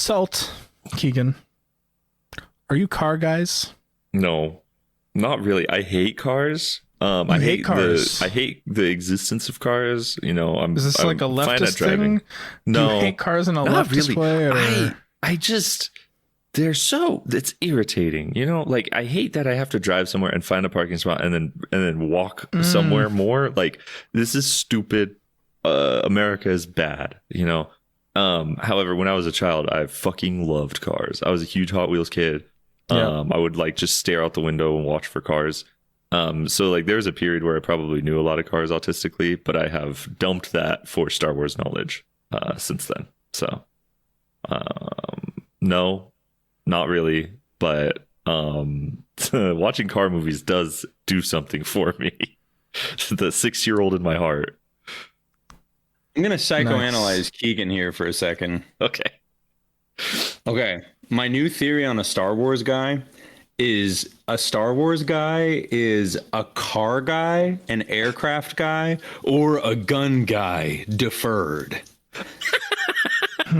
Salt, Keegan, are you car guys? No, not really. I hate cars. I hate cars. I hate the existence of cars. Is this like a I'm fine at leftist driving. thing? No, Do you hate cars in a not leftist really. way? Or? I just it's irritating. Like I hate that I have to drive somewhere and find a parking spot and then walk somewhere more. Like this is stupid. America is bad. However, when I was a child, I fucking loved cars. I was a huge Hot Wheels kid. Yeah. I would like just stare out the window and watch for cars. So like there was a period where I probably knew a lot of cars autistically, but I have dumped that for Star Wars knowledge since then. So no, not really. But watching car movies does do something for me. The 6-year-old in my heart. I'm going to psychoanalyze Keegan here for a second. Okay. My new theory on a Star Wars guy is a car guy, an aircraft guy, or a gun guy deferred.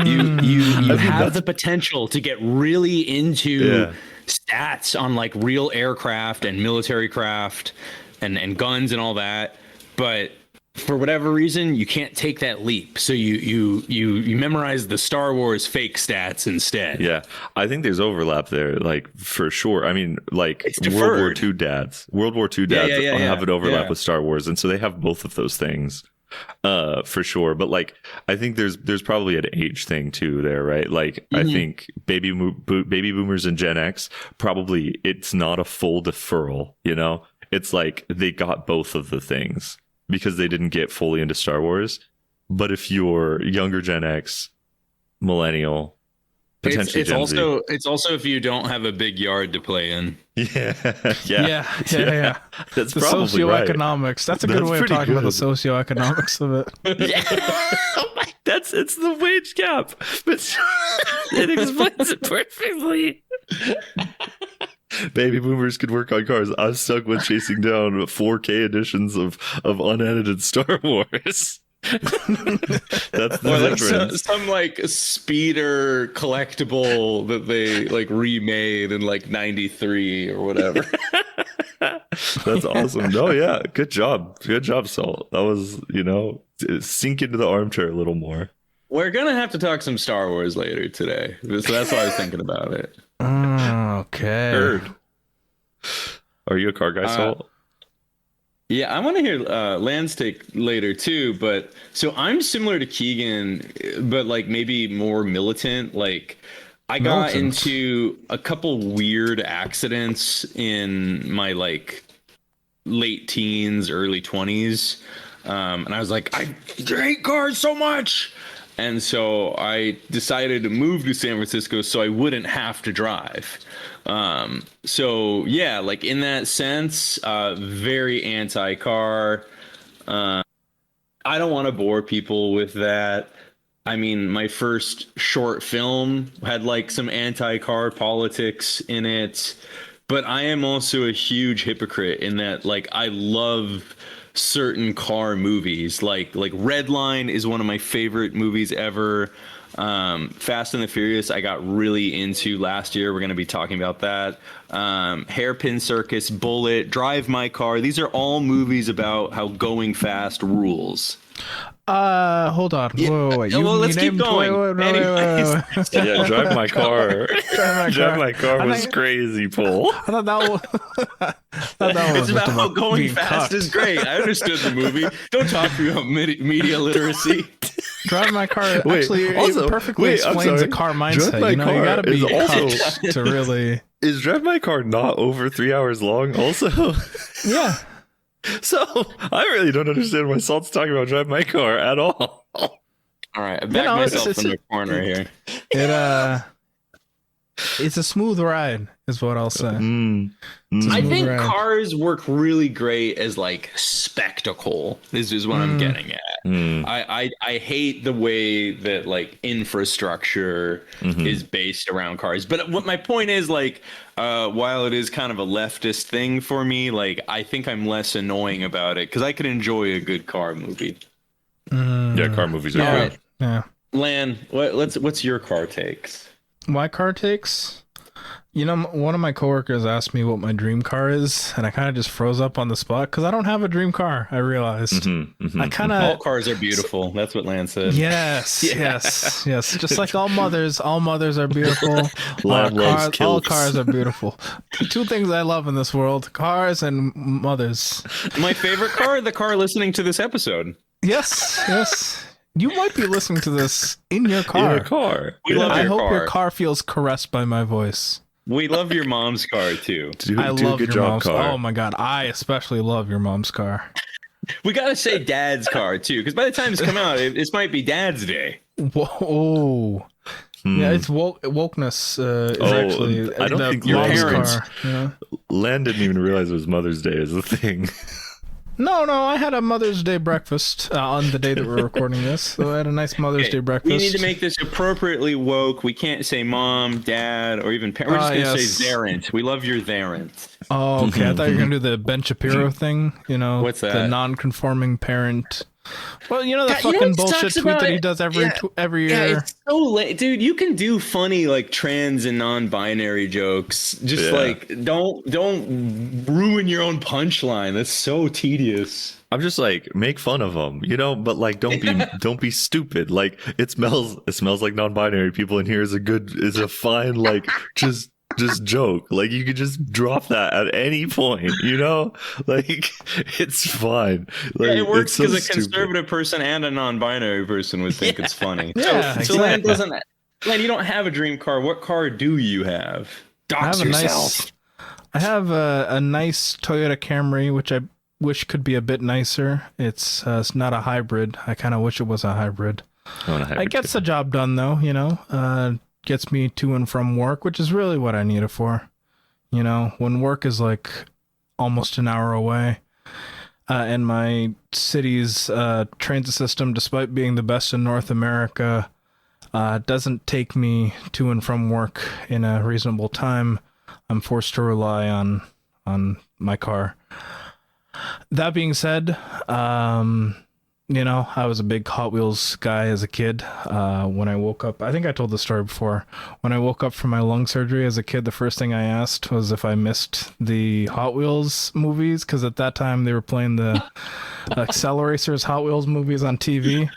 You have the potential to get really into stats on like real aircraft and military craft and guns and all that, but for whatever reason, you can't take that leap. So you memorize the Star Wars fake stats instead. Yeah, I think there's overlap there, like for sure. I mean, like World War II dads have an overlap with Star Wars, and so they have both of those things, for sure. But like, I think there's probably an age thing too there, right? Like, I think baby boomers and Gen X probably it's not a full deferral. It's like they got both of the things, because they didn't get fully into Star Wars. But if you're younger Gen X, millennial, potentially it's Gen Z. It's also if you don't have a big yard to play in. Yeah. That's That's the probably right. socioeconomics. That's a good way of talking about the socioeconomics of it. It's the wage gap, but it explains it perfectly. Baby boomers could work on cars. I'm stuck with chasing down 4K editions of unedited Star Wars. That's the difference. Some like speeder collectible that they like remade in like 93 or whatever. That's awesome. No, yeah, good job, Salt. That was sink into the armchair a little more. We're gonna have to talk some Star Wars later today, so that's why I was thinking about it. Okay. Heard. Are you a car guy, Salt? Yeah, I want to hear Land's take later too. But so I'm similar to Keegan, but like maybe more militant. Like I got into a couple weird accidents in my like late teens, early 20s, and I was like, I hate cars so much. And so I decided to move to San Francisco so I wouldn't have to drive. So yeah, like in that sense, very anti-car. I don't want to bore people with that. I mean, my first short film had like some anti-car politics in it, but I am also a huge hypocrite in that like I love certain car movies, like Redline is one of my favorite movies ever. Fast and the Furious I got really into last year. We're going to be talking about that. Hairpin Circus, Bullet, Drive My Car. These are all movies about how going fast rules. Hold on. Whoa, wait. Let's keep going. Wait. Yeah, Drive My Car. Drive My Car was crazy, Paul. I thought that was it's about how going fast is great. I understood the movie. Don't talk to me about media literacy. Drive My Car it perfectly explains the car mindset. You gotta be coached to really. Is Drive My Car not over 3 hours long? Also, yeah. So I really don't understand why Salt's talking about Drive My Car at all. All right, I backed myself in the corner here. It's a smooth ride, is what I'll say. I think cars work really great as like spectacle. This is what I'm getting at. I hate the way that like infrastructure is based around cars. But what my point is, like, while it is kind of a leftist thing for me, like I think I'm less annoying about it because I could enjoy a good car movie. Yeah, car movies are good. Yeah. Lan, what's your car takes? My car takes? You know, one of my coworkers asked me what my dream car is, and I kind of just froze up on the spot because I don't have a dream car. I realized. I kind of all cars are beautiful. That's what Lance said. Yes, yes. Just like all mothers are beautiful. All cars are beautiful. Two things I love in this world: cars and mothers. My favorite car, the car listening to this episode. Yes. You might be listening to this in your car. I hope your car feels caressed by my voice. We love your mom's car too. I love your mom's car. Oh my god, I especially love your mom's car. We gotta say dad's car too, because by the time it's come out, this might be Dad's Day. Whoa. Yeah, it's wokeness is actually. I don't think your parents. Car, you know? Len didn't even realize it was Mother's Day as a thing. No, I had a Mother's Day breakfast on the day that we're recording this. So I had a nice Mother's Day breakfast. We need to make this appropriately woke. We can't say mom, dad, or even parents. We're just going to say Zarent. We love your Zarent. Oh, okay. I thought you were going to do the Ben Shapiro thing. You know, what's that? The non-conforming parent. Well, you know the fucking bullshit tweet that he does every year. Yeah, it's so late, dude. You can do funny like trans and non-binary jokes. Just like don't ruin your own punchline. That's so tedious. I'm just like, make fun of them, you know, but like don't be stupid. Like it smells like non-binary people in here is a fine like just joke. Like you could just drop that at any point, you know, like it's fine. Like, it works because a conservative person and a non-binary person would think it's funny. Yeah, so Lan, you don't have a dream car. What car do you have? Dox yourself. I have a nice Toyota Camry, which I wish could be a bit nicer. It's not a hybrid. I kind of wish it was a hybrid. It gets the job done though, you know. Gets me to and from work, which is really what I need it for. You know, when work is like almost an hour away, and my city's transit system, despite being the best in North America, doesn't take me to and from work in a reasonable time, I'm forced to rely on my car. That being said, you know, I was a big Hot Wheels guy as a kid. When I woke up, I think I told the story before. When I woke up from my lung surgery as a kid, the first thing I asked was if I missed the Hot Wheels movies, because at that time they were playing the Acceleracers Hot Wheels movies on TV.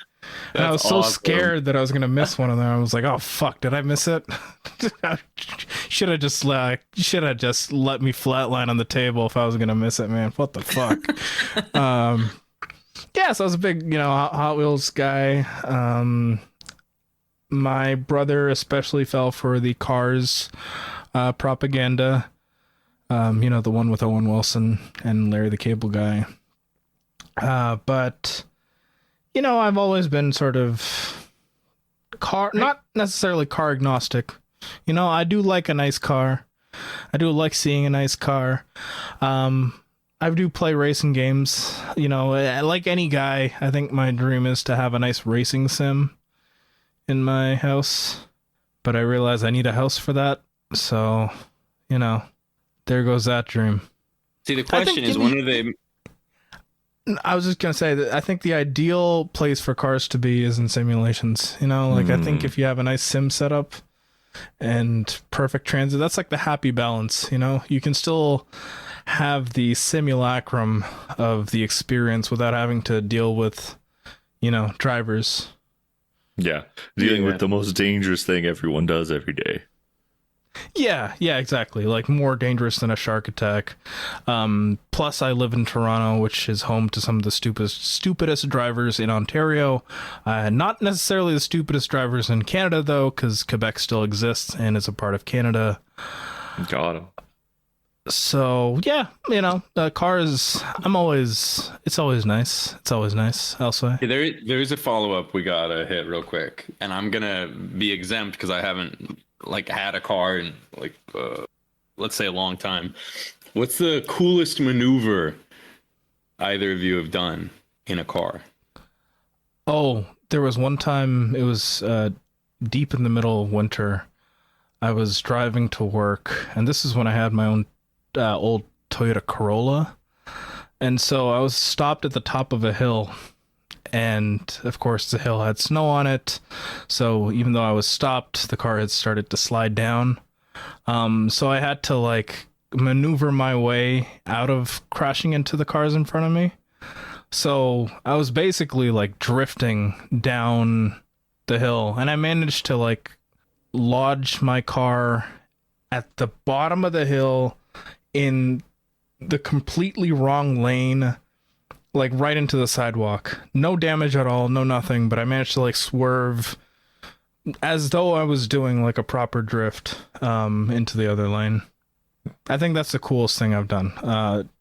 And I was so scared that I was going to miss one of them. I was like, oh, fuck, did I miss it? Should have just let me flatline on the table if I was going to miss it, man. What the fuck? Yeah, so I was a big, you know, Hot Wheels guy. My brother especially fell for the Cars propaganda. You know, the one with Owen Wilson and Larry the Cable Guy. But, you know, I've always been sort of not necessarily car agnostic. You know, I do like a nice car. I do like seeing a nice car. I do play racing games, you know, like any guy. I think my dream is to have a nice racing sim in my house, but I realize I need a house for that. So, you know, there goes that dream. See, the question is, when are they? I was just going to say that I think the ideal place for cars to be is in simulations, you know, like I think if you have a nice sim setup and perfect transit, that's like the happy balance, you know, you can still have the simulacrum of the experience without having to deal with, you know, drivers. Yeah, dealing with the most dangerous thing everyone does every day. Yeah, exactly. Like more dangerous than a shark attack. Plus, I live in Toronto, which is home to some of the stupidest drivers in Ontario. Not necessarily the stupidest drivers in Canada, though, because Quebec still exists and is a part of Canada. Got him. So yeah, you know, cars. It's always nice. It's always nice. I'll say. There's a follow up we gotta hit real quick, and I'm gonna be exempt because I haven't like had a car in like let's say a long time. What's the coolest maneuver either of you have done in a car? Oh, there was one time. It was deep in the middle of winter. I was driving to work, and this is when I had my own old Toyota Corolla, and so I was stopped at the top of a hill, and of course the hill had snow on it. So even though I was stopped, the car had started to slide down. So I had to like maneuver my way out of crashing into the cars in front of me. So I was basically like drifting down the hill, and I managed to like lodge my car at the bottom of the hill in the completely wrong lane, like right into the sidewalk. No damage at all, no nothing, but I managed to like swerve as though I was doing like a proper drift into the other lane. I think that's the coolest thing I've done.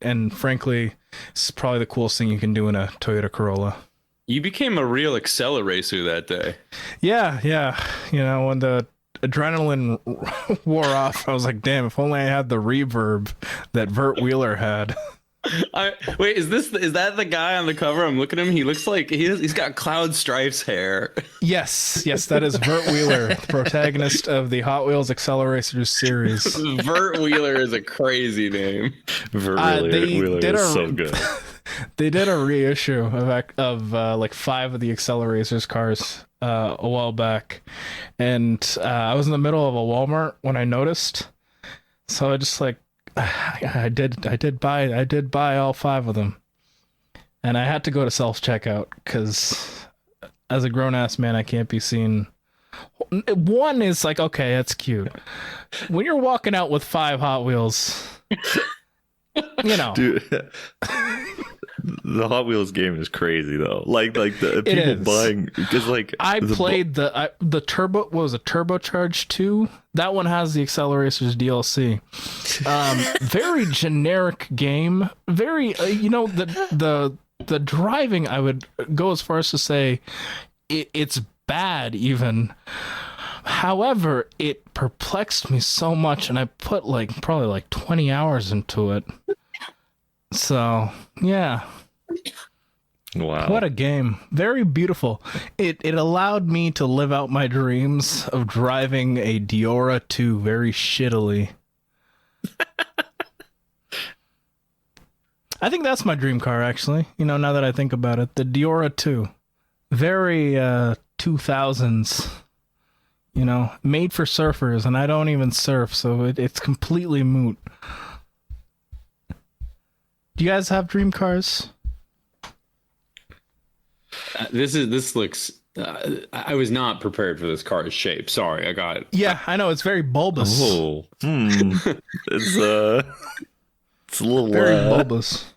And frankly, it's probably the coolest thing you can do in a Toyota Corolla. You became a real accelerator that day. Yeah. You know, when the adrenaline wore off, I was like, damn, if only I had the reverb that Vert Wheeler had. Wait, is that the guy on the cover? I'm looking at him. He looks like he's got Cloud Strife's hair. Yes, that is Vert Wheeler, the protagonist of the Hot Wheels Acceleracers series. Vert Wheeler is a crazy name. Vert Wheeler is so good. They did a reissue of like 5 of the Acceleracers cars a while back, and I was in the middle of a Walmart when I noticed, so I just like I did buy all 5 of them, and I had to go to self-checkout because as a grown-ass man I can't be seen. One is like, okay, that's cute. When you're walking out with 5 Hot Wheels, you know. Dude, the Hot Wheels game is crazy though. Like the people buying, because like I played the turbo. What was it? Turbocharged 2. That one has the Acceleracers DLC. Very generic game. Very you know, the driving, I would go as far as to say it's bad even. However, it perplexed me so much, and I put like probably like 20 hours into it. So, yeah. Wow. What a game. Very beautiful. It allowed me to live out my dreams of driving a Diora 2 very shittily. I think that's my dream car, actually. You know, now that I think about it. The Diora 2. Very 2000s. You know, made for surfers, and I don't even surf, so it's completely moot. Do you guys have dream cars? This looks. I was not prepared for this car's shape. Sorry, I got it. Yeah, I know, it's very bulbous. Oh, it's a little very bulbous.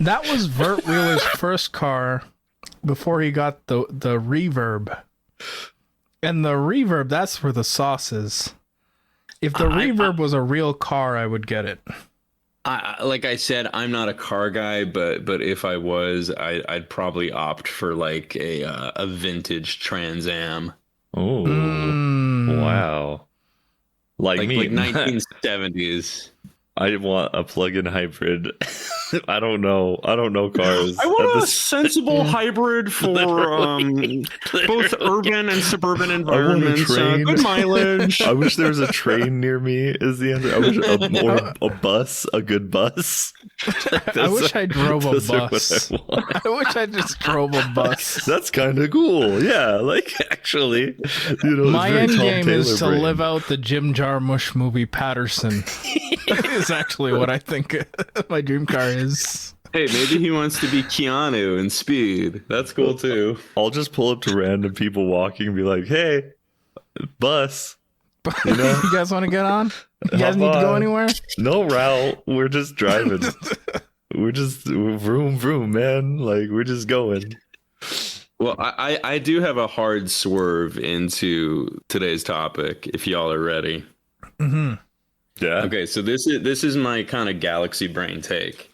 That was Vert Wheeler's first car before he got the reverb. And the reverb, that's for the sauces. If the reverb was a real car, I would get it. Like I said, I'm not a car guy, but if I was, I'd probably opt for like a vintage Trans Am. Oh, wow! Like me, like 1970s. I want a plug-in hybrid. I don't know cars. I want a sensible hybrid for both urban and suburban environments. Good mileage. I wish there was a train near me. Is the answer? I wish a bus, a good bus. I wish I drove a bus. I wish I just drove a bus. That's kind of cool. Yeah, like actually, you know, my end game is to live out the Jim Jarmusch movie Patterson. Is actually what I think my dream car is. Hey, maybe he wants to be Keanu in Speed. That's cool too. I'll just pull up to random people walking and be like, "Hey, bus, you know, you guys want to get on? You guys need to go anywhere? No route. We're just driving. We're just vroom vroom, man. Like we're just going." Well, I do have a hard swerve into today's topic. If y'all are ready. Mm-hmm. Yeah. Okay, so this is my kind of galaxy brain take.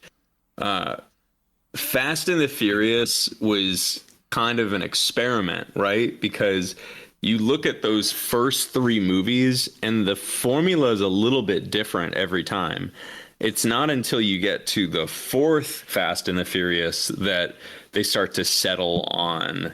Fast and the Furious was kind of an experiment, right? Because you look at those first 3 movies and the formula is a little bit different every time. It's not until you get to the 4th Fast and the Furious that they start to settle on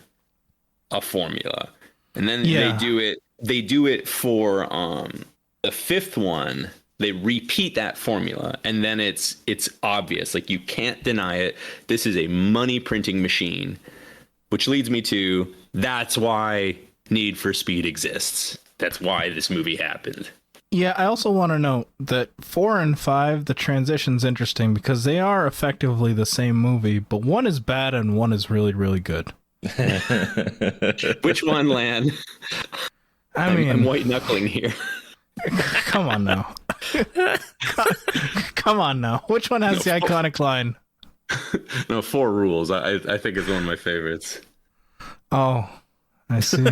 a formula. And then they do it for the 5th one. They repeat that formula, and then it's obvious. Like, you can't deny it. This is a money printing machine. which leads me to that's why Need for Speed exists. That's why this movie happened. Yeah, I also want to note that 4 and 5, the transition's interesting because they are effectively the same movie, but one is bad and one is really, really good. Which one, Lan? I'm white knuckling here. Come on now. Come on now. Which one has the iconic line? No, 4 Rules. I think it's one of my favorites. Oh, I see.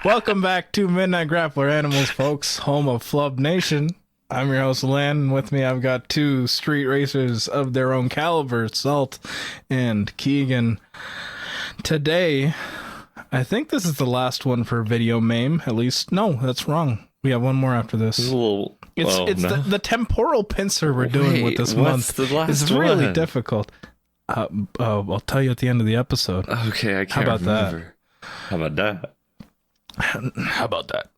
Welcome back to Midnight Grappler Animals, folks, home of Flub Nation. I'm your host, Lan, and with me I've got 2 street racers of their own caliber, Salt and Keegan. Today, I think this is the last one for video Maym, at least. No, that's wrong. We have one more after this. It's the temporal pincer we're doing with this month. It's really difficult. I'll tell you at the end of the episode. Okay, I can't remember. How about that? How about that?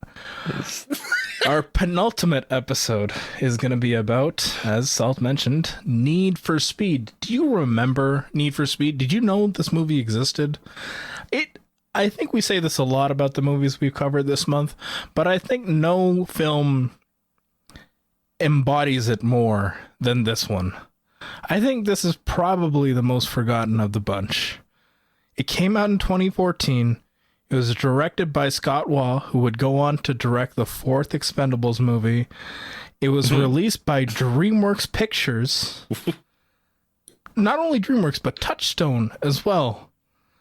Our penultimate episode is going to be about, as Salt mentioned, Need for Speed. Do you remember Need for Speed? Did you know this movie existed? I think we say this a lot about the movies we've covered this month, but I think no film embodies it more than this one. I think this is probably the most forgotten of the bunch. It came out in 2014. It was directed by Scott Waugh, who would go on to direct the 4th Expendables movie. It was released by DreamWorks Pictures. Not only DreamWorks, but Touchstone as well.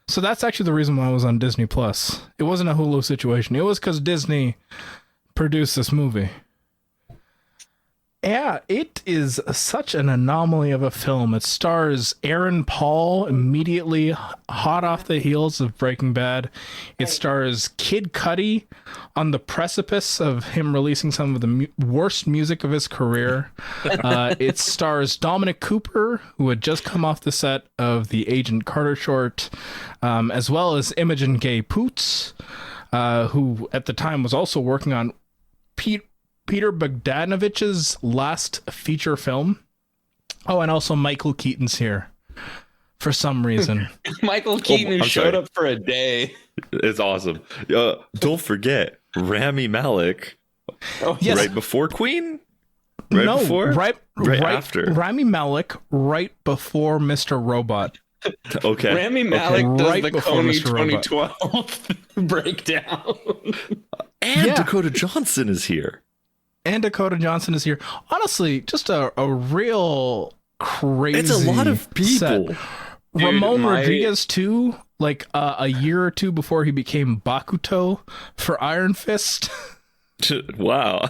So that's actually the reason why it was on Disney+. It wasn't a Hulu situation. It was because Disney produced this movie. Yeah, it is such an anomaly of a film. It stars Aaron Paul, immediately hot off the heels of Breaking Bad. It stars Kid Cudi on the precipice of him releasing some of the worst music of his career. It stars Dominic Cooper, who had just come off the set of the Agent Carter short, as well as Imogen Gay Poots, who at the time was also working on Peter Bogdanovich's last feature film. Oh, and also Michael Keaton's here for some reason. Michael Keaton showed up for a day. It's awesome. Don't forget Rami Malek. Oh, yes. Right before Queen? Right after. Rami Malek right before Mr. Robot. Okay. Rami Malek does the Coney 2012 breakdown. And Dakota Johnson is here. Honestly, just a real crazy. It's a lot of people. Dude, Ramon Rodriguez too, like a year or two before he became Bakuto for Iron Fist. Wow.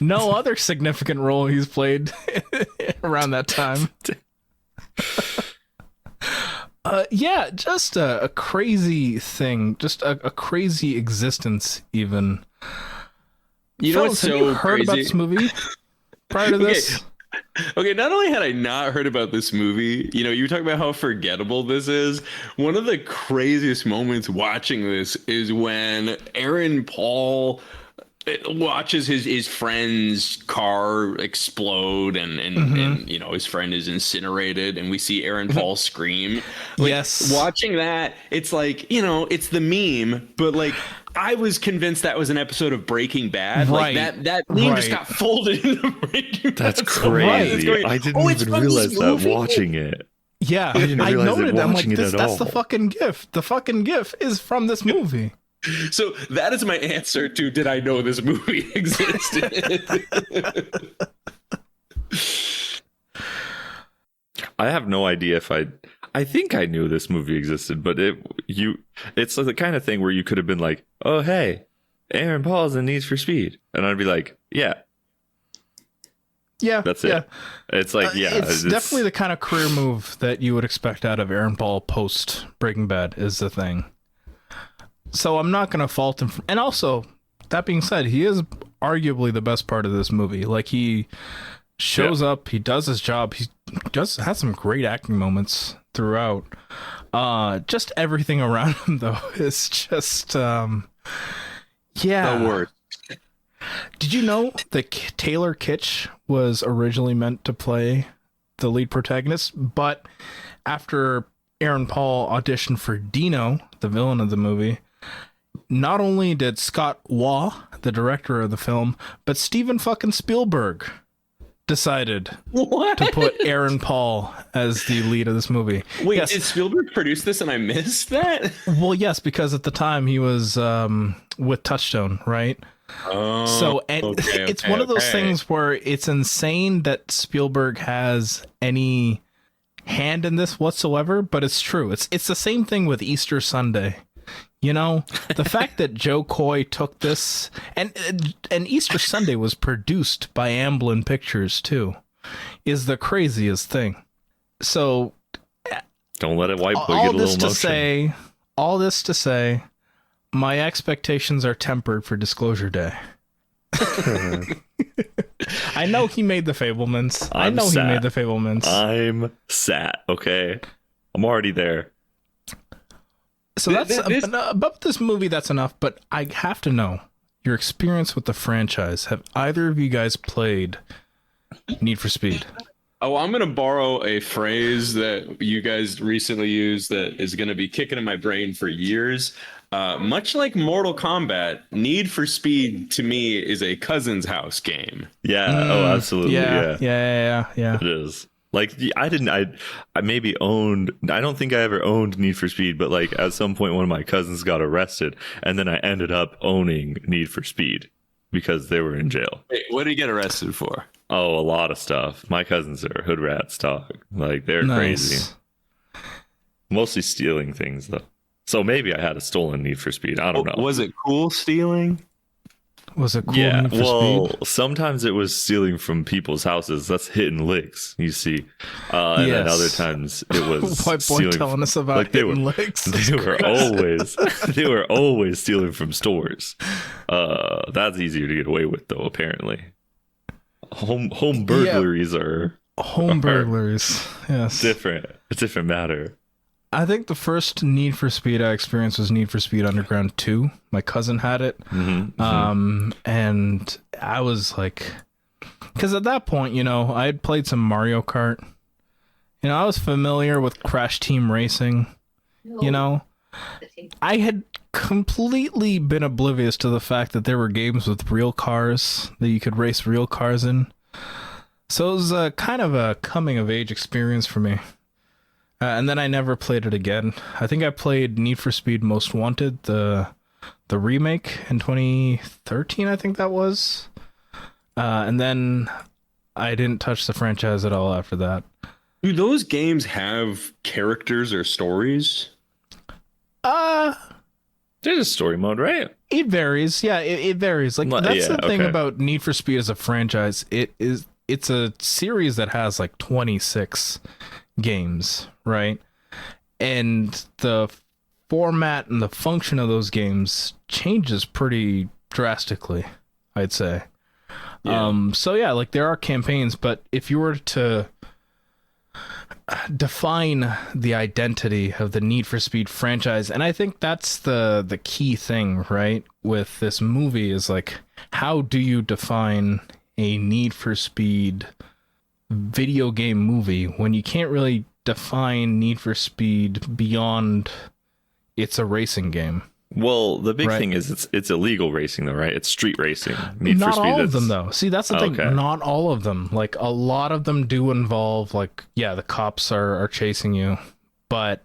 No other significant role he's played around that time. Just a crazy thing, just a crazy existence even. You know what's so heard crazy about this movie prior to this? Okay, not only had I not heard about this movie, you were talking about how forgettable this is. One of the craziest moments watching this is when Aaron Paul watches his friend's car explode and his friend is incinerated and we see Aaron Paul scream. Yes. Watching that, it's like, it's the meme, but like I was convinced that was an episode of Breaking Bad. Right. Like that meme just got folded into Breaking Bad. That's crazy. I didn't even realize that watching it. Yeah. I noted, I'm like, that's the fucking GIF. The fucking GIF is from this movie. So that is my answer to did I know this movie existed? I have no idea if I think I knew this movie existed, but it's like the kind of thing where you could have been like, oh hey, Aaron Paul's in Need for Speed, and I'd be like, yeah, that's it. Yeah. It's like it's definitely the kind of career move that you would expect out of Aaron Paul post Breaking Bad is the thing. So I'm not going to fault him. And also, that being said, he is arguably the best part of this movie. Like, he shows up, he does his job, he has some great acting moments throughout. Just everything around him, though, is just, The worst. Did you know that Taylor Kitsch was originally meant to play the lead protagonist. But after Aaron Paul auditioned for Dino, the villain of the movie, not only did Scott Waugh, the director of the film, but Steven fucking Spielberg decided to put Aaron Paul as the lead of this movie. Wait, yes. Did Spielberg produce this and I missed that? Well, yes, because at the time he was with Touchstone, right? Oh, so it's one of those things where it's insane that Spielberg has any hand in this whatsoever, but it's true. It's the same thing with Easter Sunday. You know, the fact that Joe Coy took this, and Easter Sunday was produced by Amblin Pictures too, is the craziest thing. So don't let it white boy get a little emotion. All this to say, my expectations are tempered for Disclosure Day. I know he made the Fablemans. I'm sat. Okay, I'm already there. So that's about this movie. That's enough. But I have to know your experience with the franchise. Have either of you guys played Need for Speed? Oh, I'm going to borrow a phrase that you guys recently used that is going to be kicking in my brain for years. Much like Mortal Kombat, Need for Speed to me is a cousin's house game. Yeah. Oh, absolutely. Yeah. It is. Like, I maybe owned, I don't think I ever owned Need for Speed, but like at some point one of my cousins got arrested and then I ended up owning Need for Speed because they were in jail. Wait, what did he get arrested for? Oh, a lot of stuff. My cousins are hood rats, dog. Like, they're crazy. Mostly stealing things though. So maybe I had a stolen Need for Speed. I don't know. Was it cool stealing? Was it cool? Yeah, well, sometimes it was stealing from people's houses. That's hitting licks, you see. And then other times it was White boy telling us about like hitting licks. They were always stealing from stores. That's easier to get away with, though. Apparently, home burglaries are home burglaries. Yes, different. It's a different matter. I think the first Need for Speed I experienced was Need for Speed Underground 2. My cousin had it. And I was like, because at that point, you know, I had played some Mario Kart. You know, I was familiar with Crash Team Racing. You know, I had completely been oblivious to the fact that there were games with real cars that you could race real cars in. So it was kind of a coming of age experience for me. And then I never played it again. I think I played Need for Speed Most Wanted, the remake in 2013, I think that was. And then I didn't touch the franchise at all after that. Do those games have characters or stories? There's a story mode, right? It varies. Yeah, it varies. Like, that's the thing about Need for Speed as a franchise. It's a series that has like 26 games, right? And the format and the function of those games changes pretty drastically, I'd say. So yeah, like there are campaigns, but if you were to define the identity of the Need for Speed franchise, and I think that's the key thing, right, with this movie is like, how do you define a Need for Speed video game movie when you can't really define Need for Speed beyond it's a racing game? Well, the big thing is it's illegal racing, though, right? It's street racing. Not all of them, though. See, that's the thing. Not all of them. Like, a lot of them do involve, like, the cops are chasing you. But,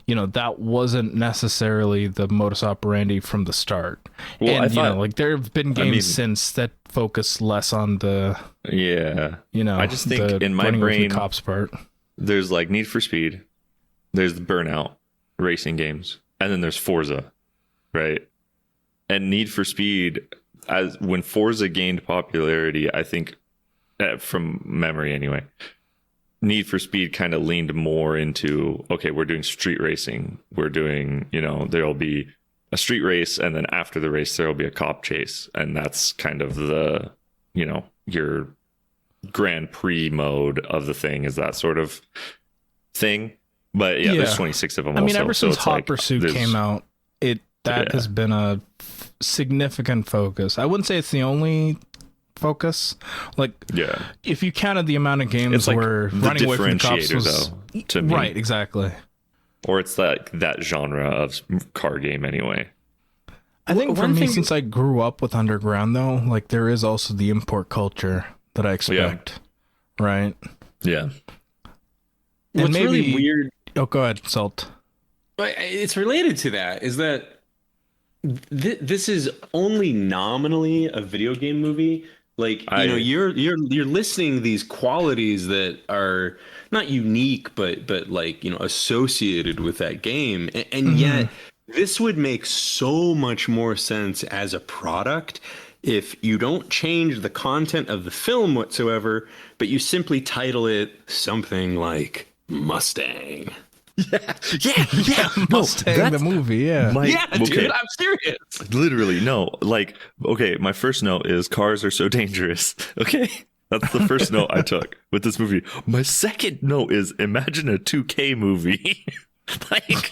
you know, that wasn't necessarily the modus operandi from the start. Well, and, like, there have been games since that focus less on the... Yeah. You know, I just think in my brain, the cops part. There's, like, Need for Speed. There's the Burnout racing games. And then there's Forza. Right. And Need for Speed, when Forza gained popularity, I think from memory anyway, Need for Speed kind of leaned more into, okay, we're doing street racing. We're doing, you know, there'll be a street race. And then after the race, there'll be a cop chase. And that's kind of the, you know, your Grand Prix mode of the thing is that sort of thing. But yeah, there's 26 of them. I mean, ever since Hot Pursuit came out, that has been a significant focus. I wouldn't say it's the only focus. Like, yeah, if you counted the amount of games like where running away from the cops was though, to me. Right, exactly. Or it's like that genre of car game anyway. I think for me, since I grew up with Underground, though, like there is also the import culture that I expect, right? Yeah. And What's maybe really weird. Oh, go ahead, Salt. It's related to that. Is that this is only nominally a video game movie? Like, you're listing these qualities that are not unique, but like, associated with that game, and yet this would make so much more sense as a product if you don't change the content of the film whatsoever, but you simply title it something like Mustang. Yeah. Mustang, the movie, yeah. Dude, I'm serious. Literally, no. Like, okay, my first note is cars are so dangerous. Okay, that's the first note I took with this movie. My second note is imagine a 2K movie. Like,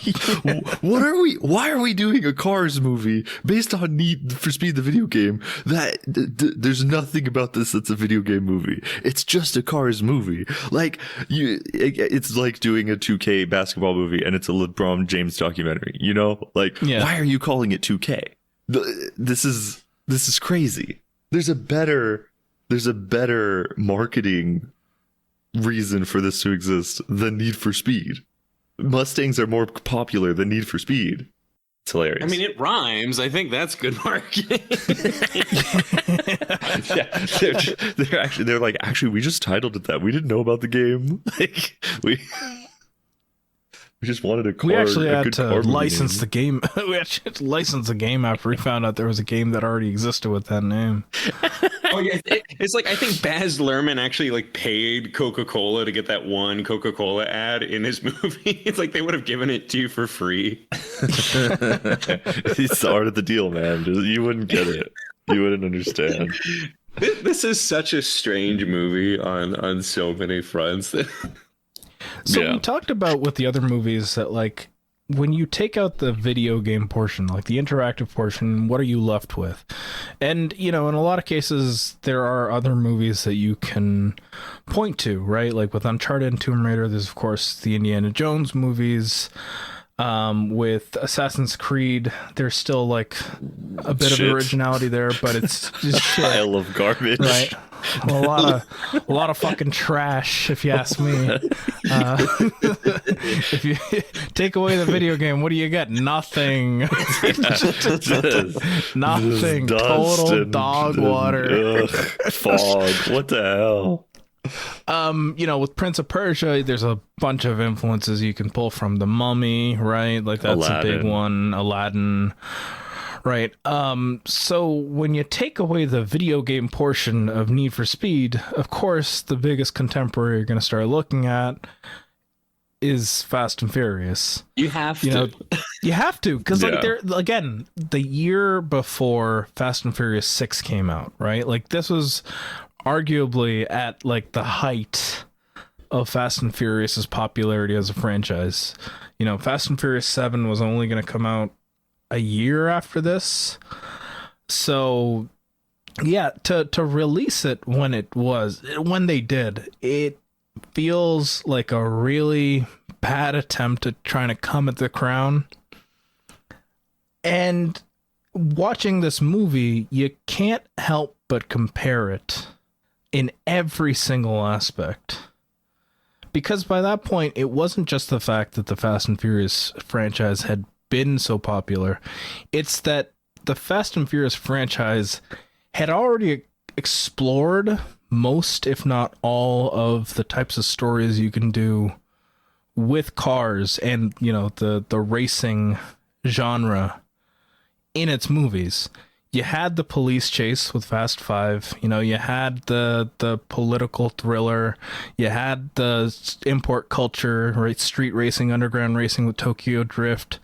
why are we doing a Cars movie based on Need for Speed, the video game? That there's nothing about this that's a video game movie. It's just a Cars movie. Like, it's like doing a 2K basketball movie and it's a LeBron James documentary, Like, why are you calling it 2K? This is crazy. There's a better marketing reason for this to exist than Need for Speed. Mustangs are more popular than Need for Speed. It's hilarious. I mean, it rhymes. I think that's good marketing. They're like, we just titled it that. We didn't know about the game. Like, we just wanted a car. We actually had to license the game. We actually had to license the game after we found out there was a game that already existed with that name. Oh yeah, it's like I think Baz Luhrmann actually like paid Coca-Cola to get that one Coca-Cola ad in his movie. It's like they would have given it to you for free. It's the art of the deal, man. You wouldn't get it. You wouldn't understand. This is such a strange movie on so many fronts. So we talked about with the other movies that, like, when you take out the video game portion, like the interactive portion, what are you left with? And, in a lot of cases, there are other movies that you can point to, right? Like with Uncharted and Tomb Raider, there's, of course, the Indiana Jones movies. With Assassin's Creed, there's still like a bit of originality there, but it's just shit. Pile of garbage, right? Well, a lot of fucking trash, if you ask me. If you take away the video game, what do you get? Nothing. Nothing. Total dog water. Fog. What the hell? With Prince of Persia, there's a bunch of influences you can pull from. The Mummy, right? Like that's Aladdin. A big one. Aladdin, right? So when you take away the video game portion of Need for Speed, of course, the biggest contemporary you're going to start looking at is Fast and Furious. You have to. You have to, because like there again, the year before Fast and Furious 6 came out, right? Like this was arguably at like the height of Fast and Furious's popularity as a franchise. Fast and Furious 7 was only going to come out a year after this. So yeah, to release it when they did, it feels like a really bad attempt at trying to come at the crown. And watching this movie, you can't help but compare it in every single aspect. Because by that point, it wasn't just the fact that the Fast and Furious franchise had been so popular. It's that the Fast and Furious franchise had already explored most, if not all, of the types of stories you can do with cars and, the racing genre in its movies. You had the police chase with Fast 5. You had the political thriller. You had the import culture, right? Street racing, underground racing with Tokyo Drift,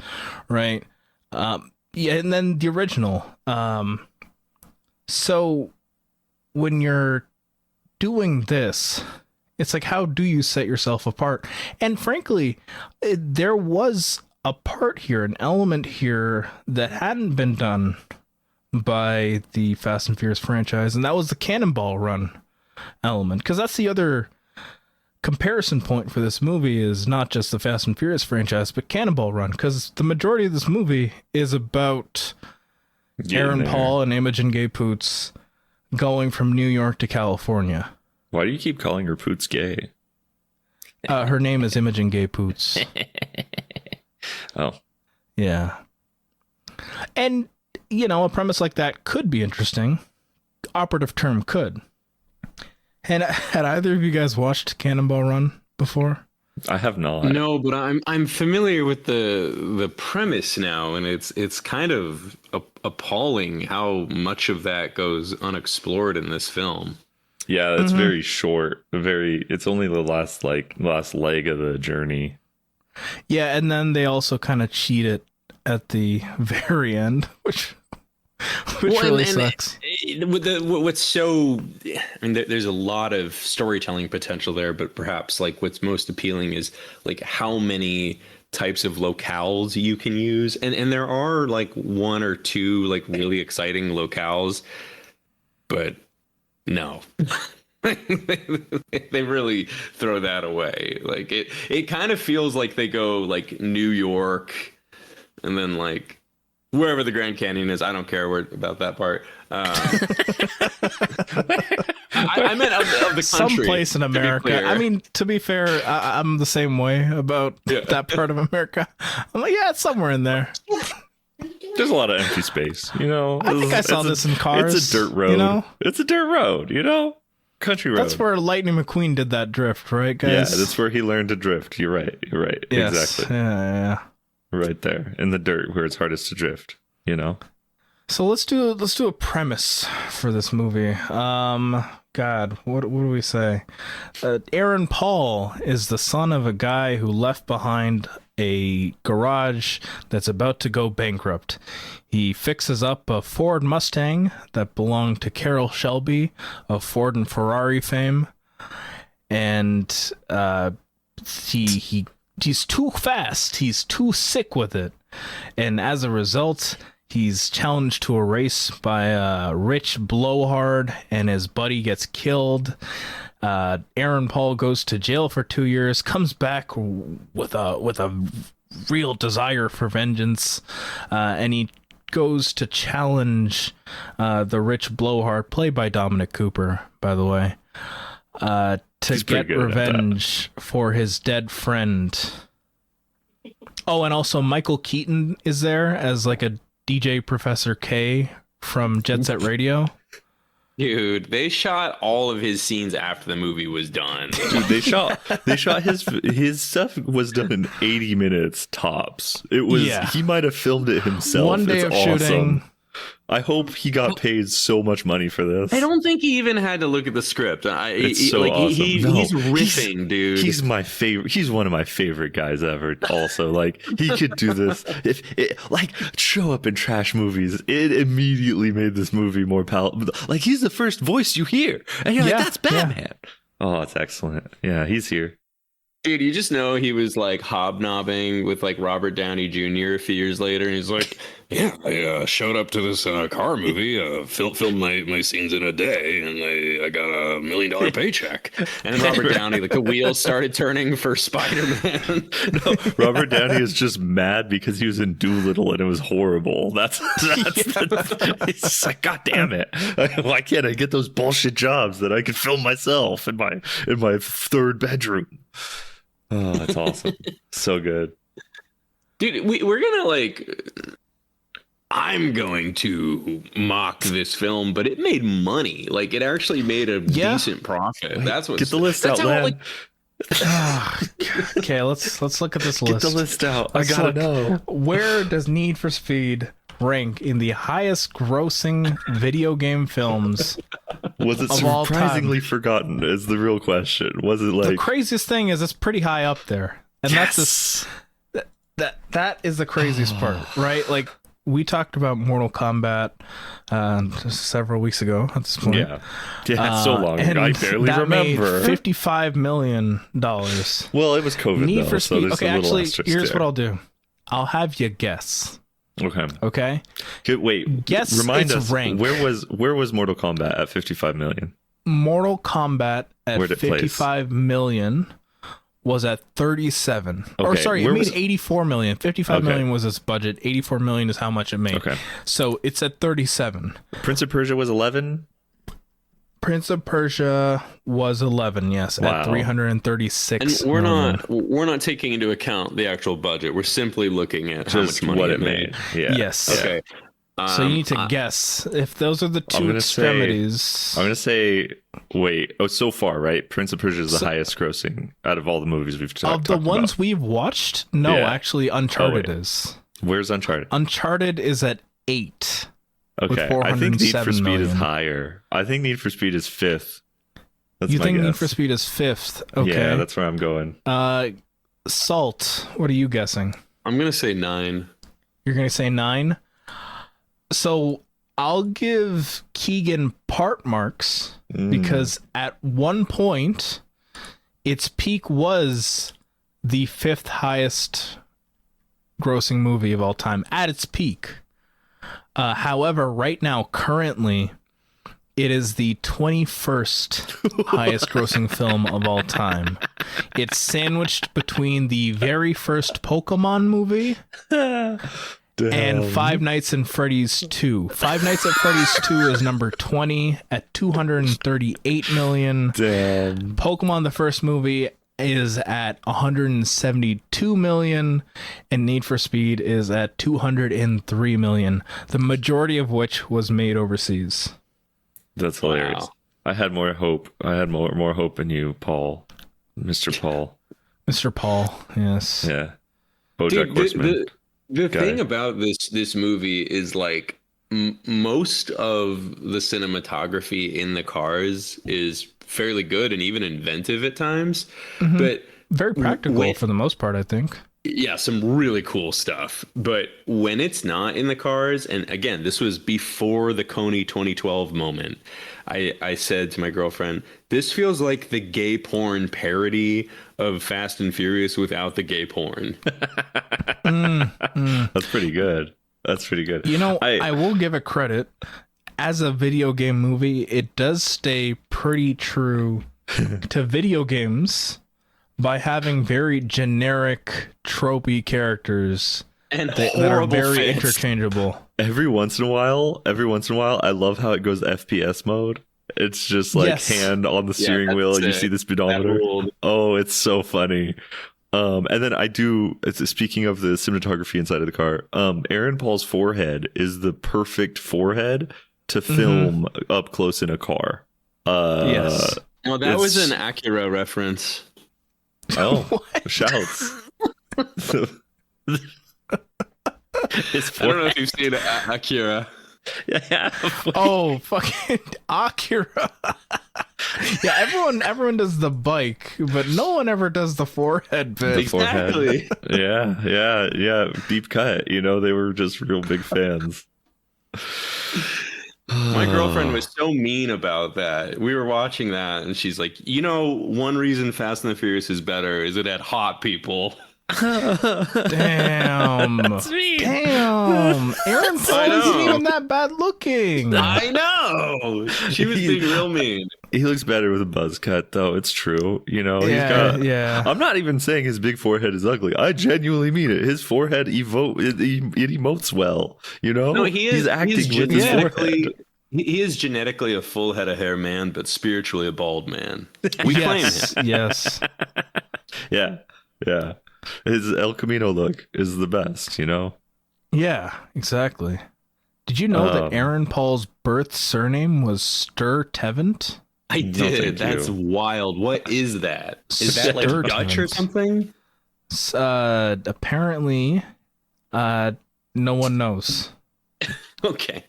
right? And then the original. So when you're doing this, it's like, how do you set yourself apart? And frankly, there was a part here, an element here that hadn't been done by the Fast and Furious franchise, and that was the Cannonball Run element. Because that's the other comparison point for this movie, is not just the Fast and Furious franchise, but Cannonball Run. Because the majority of this movie is about Aaron Paul and Imogen Gay Poots going from New York to California. Why do you keep calling her Poots gay? Her name is Imogen Gay Poots. Oh. Yeah. And, a premise like that could be interesting. Operative term could. And had either of you guys watched Cannonball Run before? I have not. No, but I'm familiar with the premise now, and it's kind of appalling how much of that goes unexplored in this film. Yeah, it's very short. It's only the last leg of the journey. Yeah, and then they also kind of cheat it at the very end, which really sucks. What's so, there's a lot of storytelling potential there, but perhaps like what's most appealing is like how many types of locales you can use, and there are like one or two like really exciting locales, but no. They really throw that away. Like it kind of feels like they go like New York and then like wherever the Grand Canyon is. I don't care about that part. I meant of the country. Some place in America. I mean, to be fair, I'm the same way about that part of America. I'm like, yeah, it's somewhere in there. There's a lot of empty space, I think I saw this in Cars. It's a dirt road. It's a dirt road, country road. That's where Lightning McQueen did that drift, right, guys? Yeah, that's where he learned to drift. You're right. Yes. Exactly. Yeah. Right there in the dirt where it's hardest to drift, So let's do a premise for this movie. God, what do we say? Aaron Paul is the son of a guy who left behind a garage that's about to go bankrupt. He fixes up a Ford Mustang that belonged to Carroll Shelby of Ford and Ferrari fame, and he's too fast. He's too sick with it, and as a result, he's challenged to a race by a rich blowhard, and his buddy gets killed. Aaron Paul goes to jail for 2 years, comes back with a real desire for vengeance, and he goes to challenge the rich blowhard, played by Dominic Cooper, by the way, to get revenge for his dead friend. Oh, and also Michael Keaton is there as like a DJ Professor K from Jet Set Radio. Dude, they shot all of his scenes after the movie was done. Dude, they shot his stuff was done in 80 minutes tops. It was He might have filmed it himself. One day of shooting. I hope he got paid so much money for this. I don't think he even had to look at the script. It's so awesome. He's riffing, dude. He's my favorite. He's one of my favorite guys ever. Also, like he could do this. Show up in trash movies. It immediately made this movie more palatable. Like he's the first voice you hear, and you're like, "That's Batman." Yeah. Oh, it's excellent. Yeah, he's here. Dude, you just know he was like hobnobbing with like Robert Downey Jr. a few years later, and he's like, "Yeah, I showed up to this car movie, filmed my scenes in a day, and I got $1 million paycheck." And then Robert Downey, like the wheels started turning for Spider-Man. No, Robert Downey is just mad because he was in Doolittle and it was horrible. That's it's just like, God damn it! Why can't I get those bullshit jobs that I could film myself in my third bedroom? Oh, that's awesome. So good. Dude, we're gonna I'm going to mock this film, but it made money. Like it actually made a decent profit. That's what. Get the list out, man. Okay, let's look at this list. Get the list out. I gotta know. Where does Need for Speed rank in the highest grossing video game films? Was it surprisingly forgotten is the real question. Was it like the craziest thing is it's pretty high up there. And that is the craziest part, right? Like we talked about Mortal Kombat several weeks ago at this point. Yeah, it's so long. I barely remember. Made $55 million. Well, it was COVID. Need for Speed. Okay, actually, here's what I'll do. I'll have you guess. Okay. Wait. Guess remind its us rank. Where was Mortal Kombat at 55 million? Mortal Kombat at 55 million was at 37. Or sorry, it made 84 million. 55 million was its budget. 84 million is how much it made. Okay. So it's at 37. Prince of Persia was 11. Prince of Persia was 11, yes, at 336. And we're not taking into account the actual budget. We're simply looking at how much money it made. Yeah. Yes. Okay. So you need to guess if those are the two extremities. I'm going to say, wait. Oh, so far, right? Prince of Persia is the highest grossing out of all the movies we've talked about. Of the ones we've watched? No, actually, Uncharted is. Where's Uncharted? Uncharted is at 8. Okay, I think Need for Speed is higher. I think Need for Speed is 5th. That's you my think guess. Need for Speed is 5th? Okay. Yeah, that's where I'm going. Salt, what are you guessing? I'm going to say 9. You're going to say 9? So I'll give Keegan part marks because at one point its peak was the 5th highest grossing movie of all time at its peak. However, right now, currently, it is the 21st highest grossing film of all time. It's sandwiched between the very first Pokemon movie and Five Nights at Freddy's 2. Five Nights at Freddy's 2 is number 20 at 238 million. Damn. Pokemon, the first movie, is at 172 million, and Need for Speed is at 203 million, the majority of which was made overseas. That's hilarious. Wow. I had more hope. I had more hope in you, Paul. Mr. Paul. Mr. Paul, yes. Yeah. BoJack Horseman. The thing about this movie is like most of the cinematography in the cars is fairly good and even inventive at times, but very practical for the most part, I think. Yeah, some really cool stuff. But when it's not in the cars, and again, this was before the Coney 2012 moment, I said to my girlfriend, this feels like the gay porn parody of Fast and Furious without the gay porn. That's pretty good. That's pretty good. You know, I will give it credit. As a video game movie, it does stay pretty true to video games by having very generic, tropey characters and that are very interchangeable. Every once in a while, I love how it goes FPS mode. It's just like hand on the steering wheel, and you see the speedometer. Oh, it's so funny. And then speaking of the cinematography inside of the car, Aaron Paul's forehead is the perfect forehead to film up close in a car. Yes. Well, that was an Acura reference. Oh, shouts. I don't know if you've seen Acura. Yeah. Oh, fucking Acura. Yeah, everyone does the bike, but no one ever does the forehead bit. Exactly. Yeah. Deep cut. You know, they were just real big fans. My girlfriend was so mean about that. We were watching that, and she's like, you know, one reason Fast and the Furious is better is it had hot people. Damn. That's me. Damn. Aaron Paul isn't even that bad looking. I know. She was being real mean. He looks better with a buzz cut, though. It's true. You know, yeah. I'm not even saying his big forehead is ugly. I genuinely mean it. His forehead it emotes well. You know, no, he's acting with his forehead. He is genetically a full head of hair man, but spiritually a bald man. We claim him. Yes. Yeah. His El Camino look is the best, you know? Yeah, exactly. Did you know that Aaron Paul's birth surname was Sturtevant? I did. That's wild. What is that? Is that like Dutch or something? Apparently, no one knows. Okay.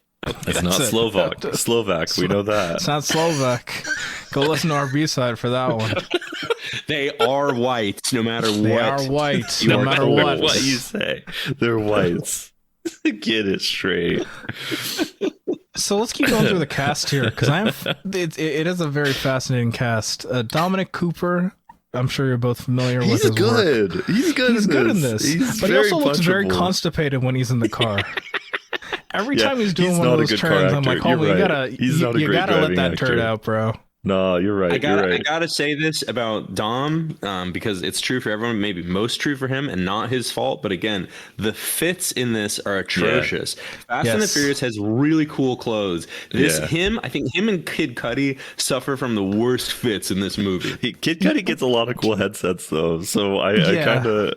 It's not Slovak. Slovak, we know that. It's not Slovak. Go listen to our B-side for that one. They are whites, no matter what. They are white, no matter what. What you say. They're whites. Get it straight. So let's keep going through the cast here, because it is a very fascinating cast. Dominic Cooper I'm sure you're both familiar with his good. work. He's good. He's good in this. But he also looks very constipated when he's in the car. Every time he's doing one of those turns, I'm like, homie, you gotta let that turd out, bro. No, you're right. I gotta say this about Dom, because it's true for everyone, maybe most true for him, and not his fault. But again, the fits in this are atrocious. Fast and the Furious has really cool clothes. I think him and Kid Cudi suffer from the worst fits in this movie. Kid Cudi gets a lot of cool headsets though, so I kind of.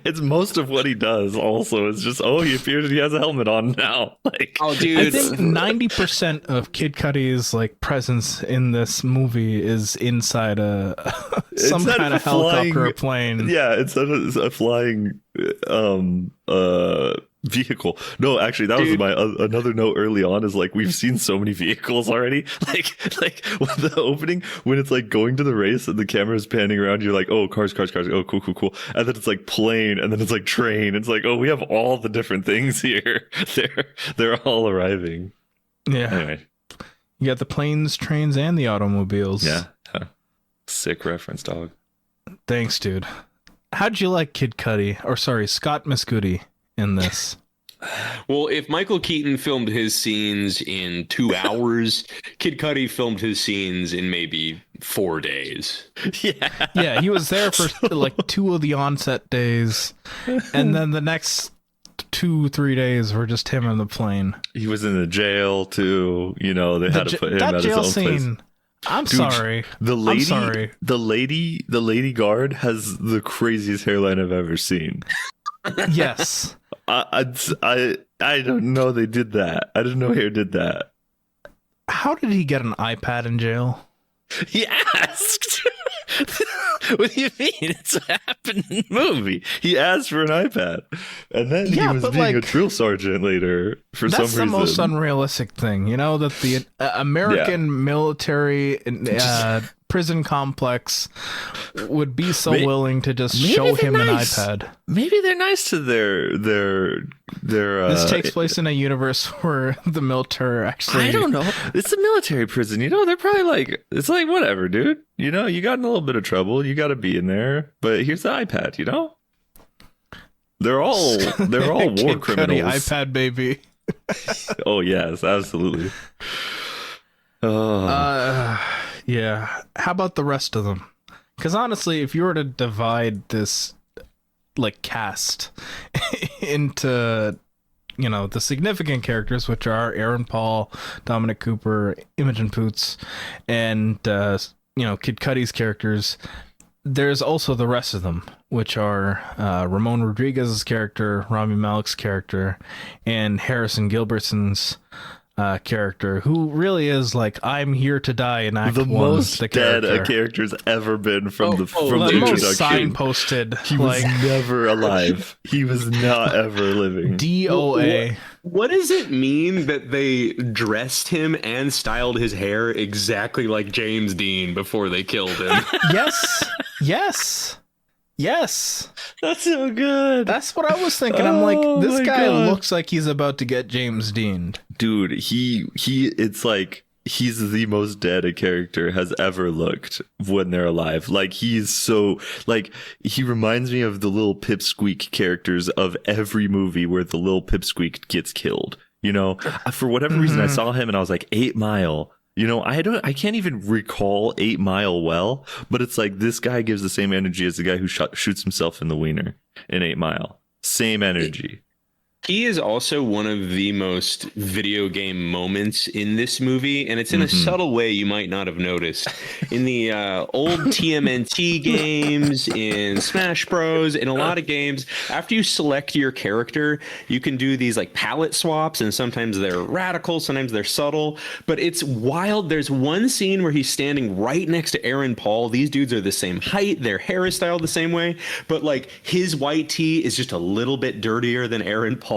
It's most of what he does. Also, it's just he appears he has a helmet on now. Like, dude, I think 90% of Kid Cudi's like presence in this movie is inside some kind of helicopter or plane. Yeah, it's a flying vehicle. No, actually, that was my another note early on. Is like we've seen so many vehicles already. Like with the opening when it's like going to the race and the camera is panning around, you're like, oh, cars. Oh, cool. And then it's like plane, and then it's like train. It's like, oh, we have all the different things here. They're all arriving. Yeah. Anyway, you got the planes, trains, and the automobiles. Yeah. Sick reference, dog. Thanks, dude. How'd you like Kid Cudi, or sorry, Scott Mescudi in this? Well, if Michael Keaton filmed his scenes in 2 hours, Kid Cudi filmed his scenes in maybe 4 days. Yeah, he was there for like 2 of the onset days, and then the next 2-3 days were just him in the plane. He was in the jail too. You know, they had to put him at his own place. I'm sorry. The lady guard has the craziest hairline I've ever seen. Yes. I don't know they did that. I didn't know Hair did that. How did he get an iPad in jail? He asked. What do you mean? It's what happened in the movie. He asked for an iPad, and then he was being a drill sergeant later for some reason. That's the most unrealistic thing, you know, that the American military prison complex would be so willing to just show him an iPad. Maybe they're nice to their this takes place in a universe where the military actually, I don't know, it's a military prison, you know, they're probably like, it's like, whatever, dude, you know, you got in a little bit of trouble, you got to be in there, but here's the iPad, you know, they're all war criminals. iPad baby. Oh yes, absolutely. Yeah. How about the rest of them? Because honestly, if you were to divide this like cast into, you know, the significant characters, which are Aaron Paul, Dominic Cooper, Imogen Poots, and you know, Kid Cudi's characters, there's also the rest of them, which are Ramon Rodriguez's character, Rami Malek's character, and Harrison Gilbertson's character, who really is like, I'm here to die in Act 1. The most dead a character's ever been from the introduction. Most signposted. He was never alive. He was not ever living. DOA. What does it mean that they dressed him and styled his hair exactly like James Dean before they killed him? Yes. That's so good. That's what I was thinking. I'm like, this guy looks like he's about to get James Dean'd. Dude, it's like he's the most dead a character has ever looked when they're alive. Like, he's so, like, he reminds me of the little pipsqueak characters of every movie where the little pipsqueak gets killed. You know, for whatever reason, I saw him and I was like, 8 Mile. You know, I can't even recall 8 Mile well, but it's like this guy gives the same energy as the guy who shoots himself in the wiener in 8 Mile. Same energy. He is also one of the most video game moments in this movie, and it's in a subtle way you might not have noticed. In the old TMNT games, in Smash Bros, in a lot of games, after you select your character, you can do these like palette swaps, and sometimes they're radical, sometimes they're subtle, but it's wild. There's one scene where he's standing right next to Aaron Paul. These dudes are the same height, their hair is styled the same way, but like his white tee is just a little bit dirtier than Aaron Paul's.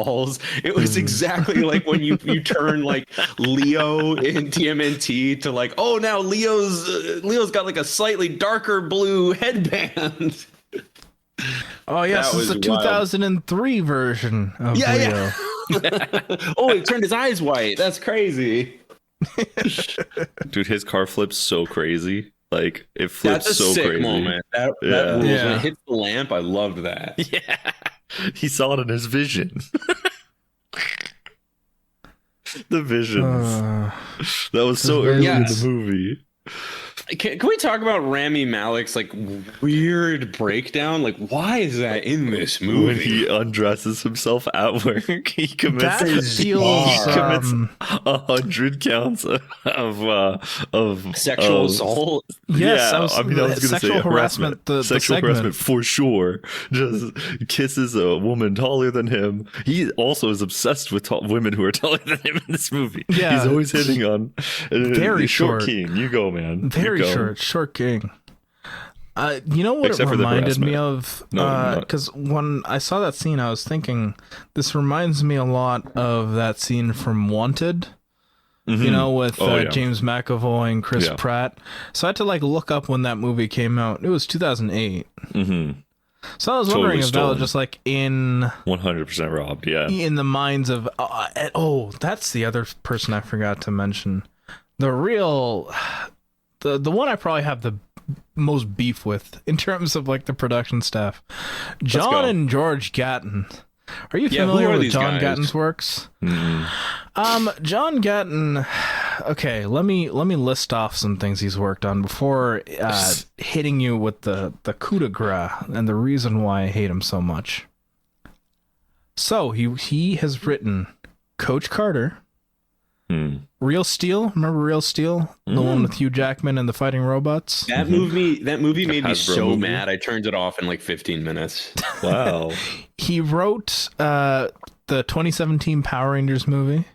It was exactly like when you turn like Leo in TMNT to like, oh, now Leo's got like a slightly darker blue headband. Oh yes, it's the 2003 version of Leo. Yeah. Oh, he turned his eyes white. That's crazy. Dude, his car flips so crazy. Like it flips That's a so sick crazy. Moment. That rules. When it hits the lamp, I loved that. Yeah, he saw it in his vision. The visions. That was so early in the movie. Can we talk about Rami Malek's like weird breakdown? Like, why is that in this movie? When he undresses himself at work, he commits 100 counts of sexual assault. Yes, I was gonna sexual say harassment. Sexual harassment for sure. Just kisses a woman taller than him. He also is obsessed with women who are taller than him in this movie. Yeah, he's always hitting on very short king. You go, man. Very short king. You know what Except it reminded me of? Because when I saw that scene, I was thinking, this reminds me a lot of that scene from Wanted. You know, with James McAvoy and Chris Pratt. So I had to like look up when that movie came out. It was 2008. So I was wondering if that was just like in 100% robbed. Yeah, in the minds of that's the other person I forgot to mention. The real. The one I probably have the most beef with in terms of like the production staff, John and George Gatton. Are you familiar with John Gatton's works? John Gatton. Okay, let me list off some things he's worked on before hitting you with the coup de grace and the reason why I hate him so much. So he has written Coach Carter. Real Steel, remember Real Steel, the one with Hugh Jackman and the fighting robots. That movie made me so mad. I turned it off in like 15 minutes. Wow. He wrote the 2017 Power Rangers movie.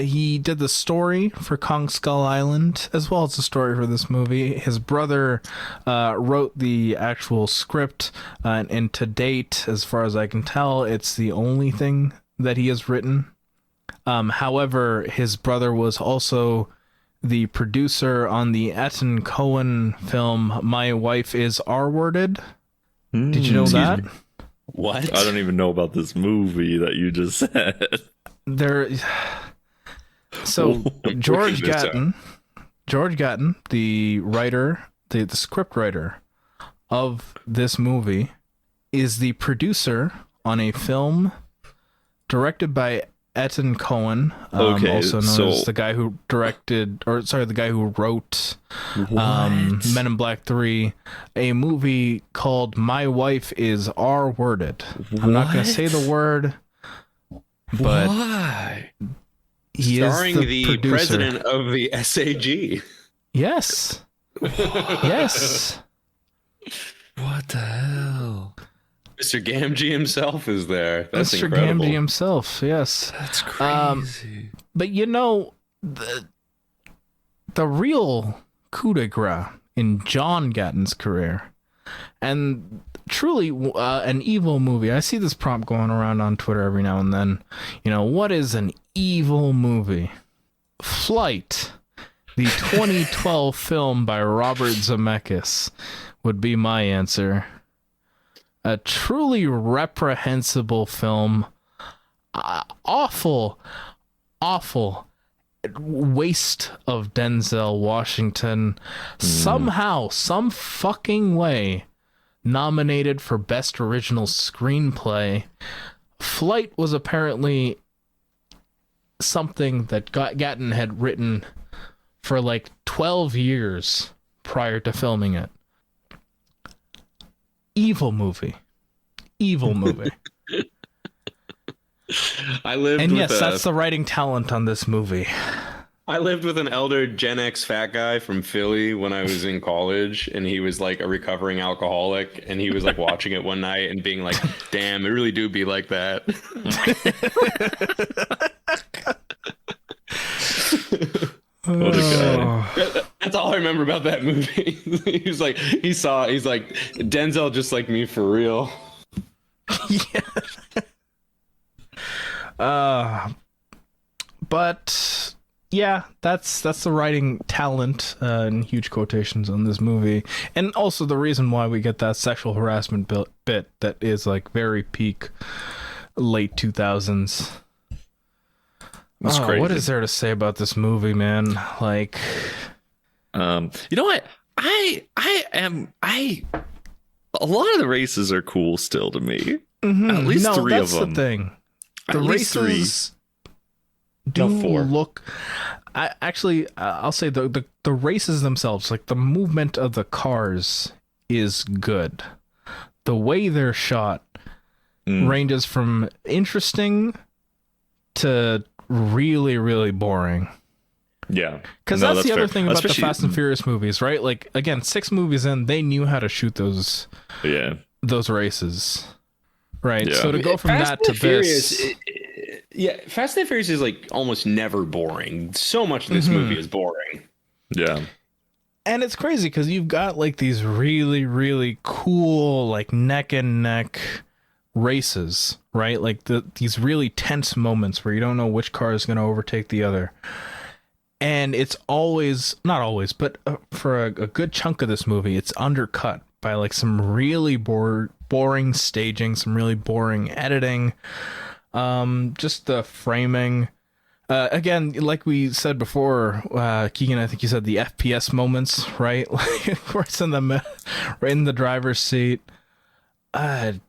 He did the story for Kong Skull Island, as well as the story for this movie. His brother wrote the actual script, and to date, as far as I can tell, it's the only thing that he has written. However, his brother was also the producer on the Ethan Coen film My Wife is R-Worded. Did you know that? What? I don't even know about this movie that you just said. So George Gatton, the writer, the script writer of this movie, is the producer on a film directed by Ethan Coen, also known as the guy who wrote Men in Black 3, a movie called My Wife is R-Worded. I'm not going to say the word, but why? He Starring is the president of the SAG. Yes. Yes. What the hell? Mr. Gamgee himself is there. That's Mr. incredible. Gamgee himself, yes. That's crazy. But you know, the real coup de grace in John Gatton's career, and truly an evil movie. I see this prompt going around on Twitter every now and then. You know, what is an evil movie? Flight, the 2012 film by Robert Zemeckis, would be my answer. A truly reprehensible film. Awful waste of Denzel Washington. Somehow, some fucking way, nominated for Best Original Screenplay. Flight was apparently something that Gatton had written for like 12 years prior to filming it. Evil movie. That's the writing talent on this movie. I lived with an elder Gen X fat guy from Philly when I was in college, and he was like a recovering alcoholic, and he was like watching it one night and being like, damn, it really do be like that. What a guy. That's all I remember about that movie. He's like Denzel just like me for real. Yeah. But yeah, that's the writing talent in huge quotations on this movie, and also the reason why we get that sexual harassment bit that is like very peak late 2000s. That's crazy. What is there to say about this movie, man? Like, You know what? A lot of the races are cool still to me. Mm-hmm. At least three of them. That's the thing. The races look. I'll say the races themselves, like the movement of the cars, is good. The way they're shot ranges from interesting to really, really boring. Yeah. Because that's the other thing about the Fast and Furious movies, right? Like, again, 6 movies in, they knew how to shoot those races. Right? Yeah. So to go from that to this... Fast and Furious is like almost never boring. So much of this movie is boring. Yeah. And it's crazy because you've got like these really, really cool, like neck and neck races, right? Like these really tense moments where you don't know which car is going to overtake the other. And it's always, not always, but for a good chunk of this movie, it's undercut by like some really boring staging, some really boring editing, just the framing. Again, like we said before, Keegan, I think you said the FPS moments, right? Like, of course, right in the driver's seat. Dude,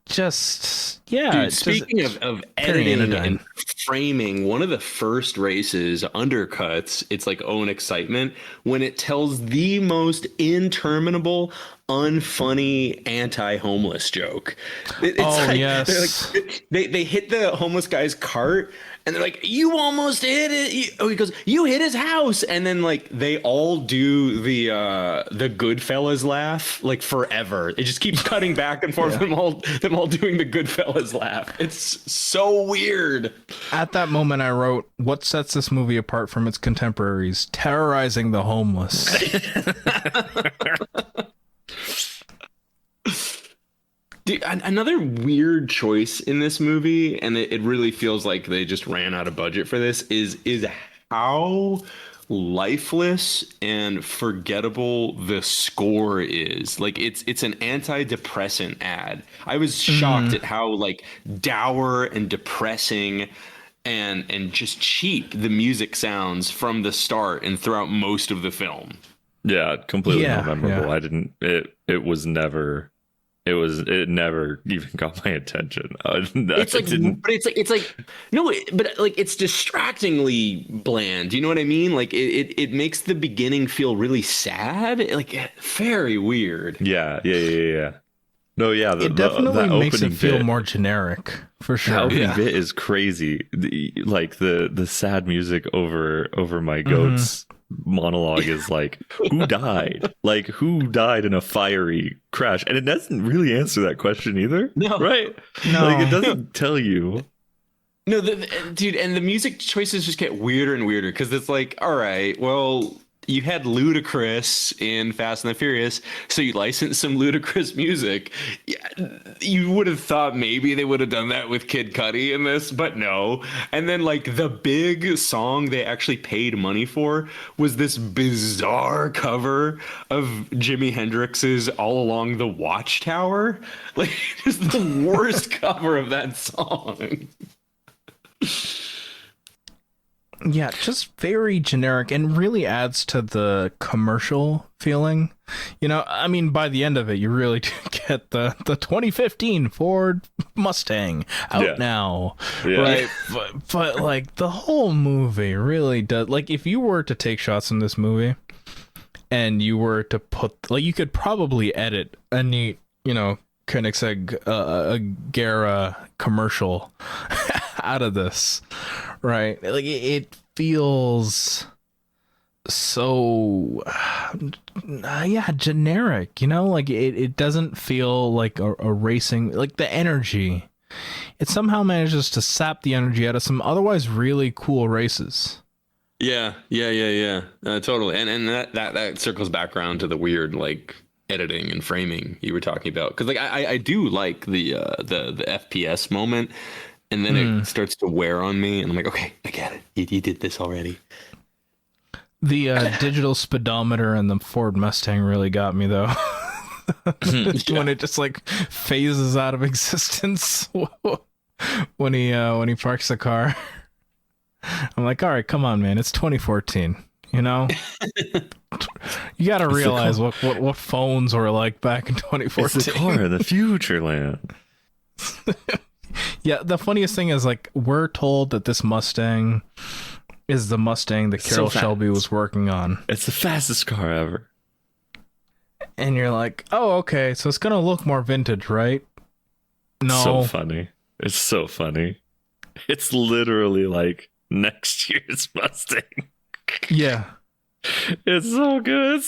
speaking of editing and framing, one of the first races undercuts, it's like Own Excitement, when it tells the most interminable, unfunny anti-homeless joke. Yes. They hit the homeless guy's cart and they're like, you almost hit it. He goes, you hit his house. And then like they all do the Goodfellas laugh like forever. It just keeps cutting back and forth. Them all doing the Goodfellas laugh. It's so weird. At that moment I wrote, what sets this movie apart from its contemporaries? Terrorizing the homeless. Dude, another weird choice in this movie, and it really feels like they just ran out of budget for this, is how lifeless and forgettable the score is. Like it's an antidepressant ad. I was shocked at how like dour and depressing and just cheap the music sounds from the start and throughout most of the film. Yeah, completely memorable. Yeah. It never even got my attention. It's distractingly bland. Do you know what I mean? Like it makes the beginning feel really sad. Like very weird. Yeah. No, yeah. It definitely makes it feel more generic, for sure. The opening bit is crazy. The sad music over my goats. Monologue is like, who died? Like, who died in a fiery crash? And it doesn't really answer that question either. No. Right? No. Like, it doesn't tell you. No, dude, and the music choices just get weirder and weirder because it's like, all right, well, you had Ludacris in Fast and the Furious, so you licensed some Ludacris music. You would have thought maybe they would have done that with Kid Cudi in this, but no. And then like the big song they actually paid money for was this bizarre cover of Jimi Hendrix's All Along the Watchtower. Like just the worst cover of that song. Yeah, just very generic and really adds to the commercial feeling. You know, I mean, by the end of it, you really do get the 2015 Ford Mustang out now. Yeah. Right? But like the whole movie really does. Like if you were to take shots in this movie and you were to put, like you could probably edit a neat, you know, Koenigsegg Gara commercial out of this, right? Like it feels so generic, you know, like it doesn't feel like a racing, like the energy. It somehow manages to sap the energy out of some otherwise really cool races. Yeah, totally. And that circles back around to the weird like editing and framing you were talking about, because like I do like the FPS moment, and then it starts to wear on me, and I'm like, okay, I get it. You did this already. The digital speedometer and the Ford Mustang really got me though. When it just like phases out of existence when he parks the car. I'm like, all right, come on, man, it's 2014. You know, you got to realize what phones were like back in 2014. It's the car in the future, land. Yeah, the funniest thing is like we're told that this Mustang is the Mustang that Carroll Shelby was working on. It's the fastest car ever. And you're like, oh, okay, so it's gonna look more vintage, right? No. So funny. It's so funny. It's literally like next year's Mustang. Yeah. It's so good.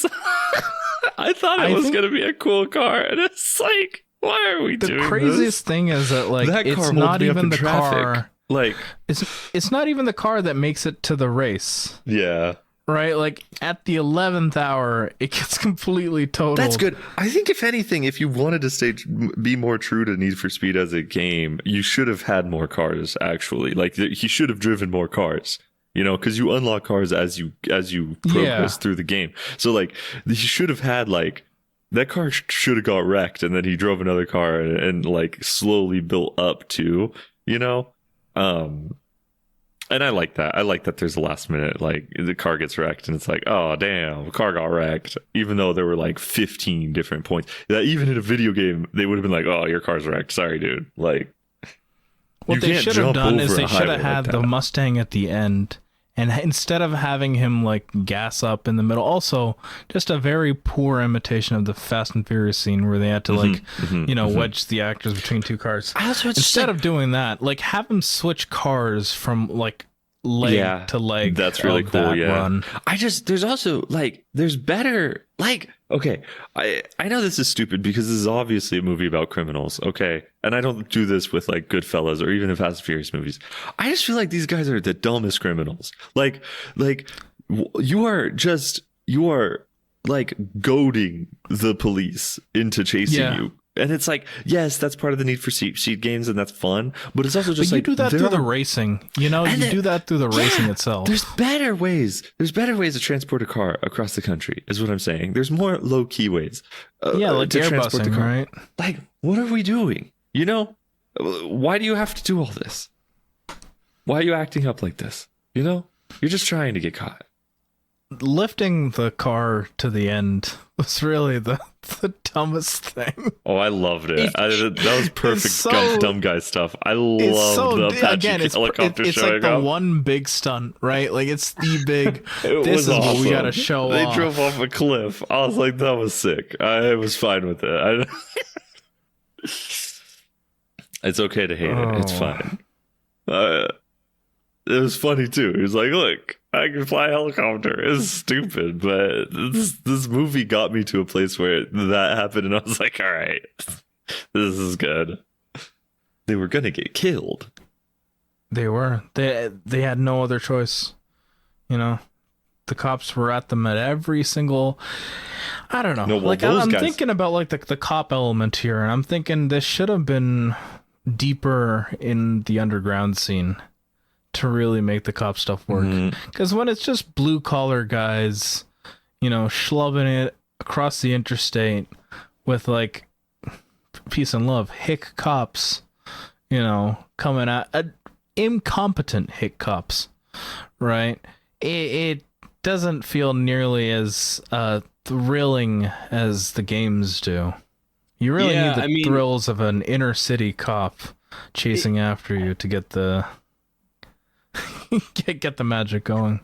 I thought it was going to be a cool car. And it's like, why are we doing this? The craziest thing is that, like, it's not even the car. Like, it's not even the car that makes it to the race. Yeah. Right? Like, at the 11th hour, it gets completely totaled. That's good. I think, if anything, if you wanted to be more true to Need for Speed as a game, you should have had more cars, actually. Like, he should have driven more cars, you know, because you unlock cars as you progress through the game. So, like, he should have had, like, that car should have got wrecked, and then he drove another car and like, slowly built up to, you know? And I like that. I like that there's a last minute, like, the car gets wrecked and it's like, oh, damn, the car got wrecked. Even though there were like 15 different points. That even in a video game, they would have been like, oh, your car's wrecked. Sorry, dude. Like, what they should have done is they should have had the Mustang at the end. And instead of having him like gas up in the middle, also just a very poor imitation of the Fast and Furious scene where they had to like, wedge the actors between two cars. Instead of doing that, like have him switch cars from like leg to leg. That's really cool. Run. There's also like, there's better, like, okay, I know this is stupid because this is obviously a movie about criminals, okay? And I don't do this with like Goodfellas or even the Fast and Furious movies. I just feel like these guys are the dumbest criminals. Like you are like goading the police into chasing you. And it's like, yes, that's part of the Need for Speed games, and that's fun. But it's also just you do that through the racing. You know, you do that through the racing itself. There's better ways. There's better ways to transport a car across the country, is what I'm saying. There's more low key ways. Like to transport the car. Right? Like, what are we doing? You know, why do you have to do all this? Why are you acting up like this? You know, you're just trying to get caught. Lifting the car to the end was really the dumbest thing. Oh, I loved it. That was perfect dumb guy stuff. I loved the Apache helicopter it's showing like the one big stunt, right? Like it's the big. This is awesome. What we gotta show off. They drove off a cliff. I was like, that was sick. I was fine with it. It's okay to hate it. It's fine. It was funny too. He was like, look, I can fly a helicopter. It's stupid, but this movie got me to a place where that happened, and I was like, all right, this is good. They were gonna get killed. They were. They had no other choice. You know, the cops were at them at every single. I don't know. No, well, like I'm thinking about like the cop element here, and I'm thinking this should have been deeper in the underground scene to really make the cop stuff work. Because when it's just blue collar guys, you know, schlubbing it across the interstate with like peace and love, hick cops, you know, coming at incompetent hick cops, right? It doesn't feel nearly as thrilling as the games do. You really need the thrills of an inner city cop chasing after you to get the get the magic going.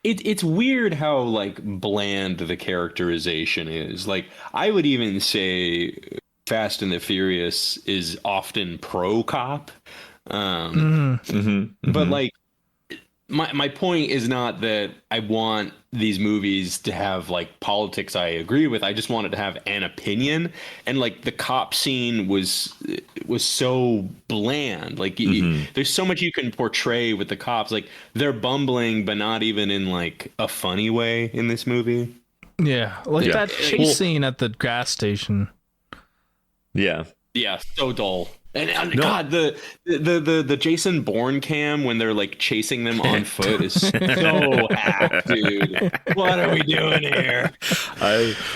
It's weird how like bland the characterization is. Like I would even say Fast and the Furious is often pro cop. But like my point is not that I want these movies to have like politics I agree with. I just wanted to have an opinion, and like the cop scene was so bland. Like there's so much you can portray with the cops. Like they're bumbling, but not even in like a funny way in this movie. Yeah, like that chase scene at the gas station. Yeah, so dull. And no. God, the Jason Bourne cam when they're like chasing them on foot is so hack, dude. What are we doing here?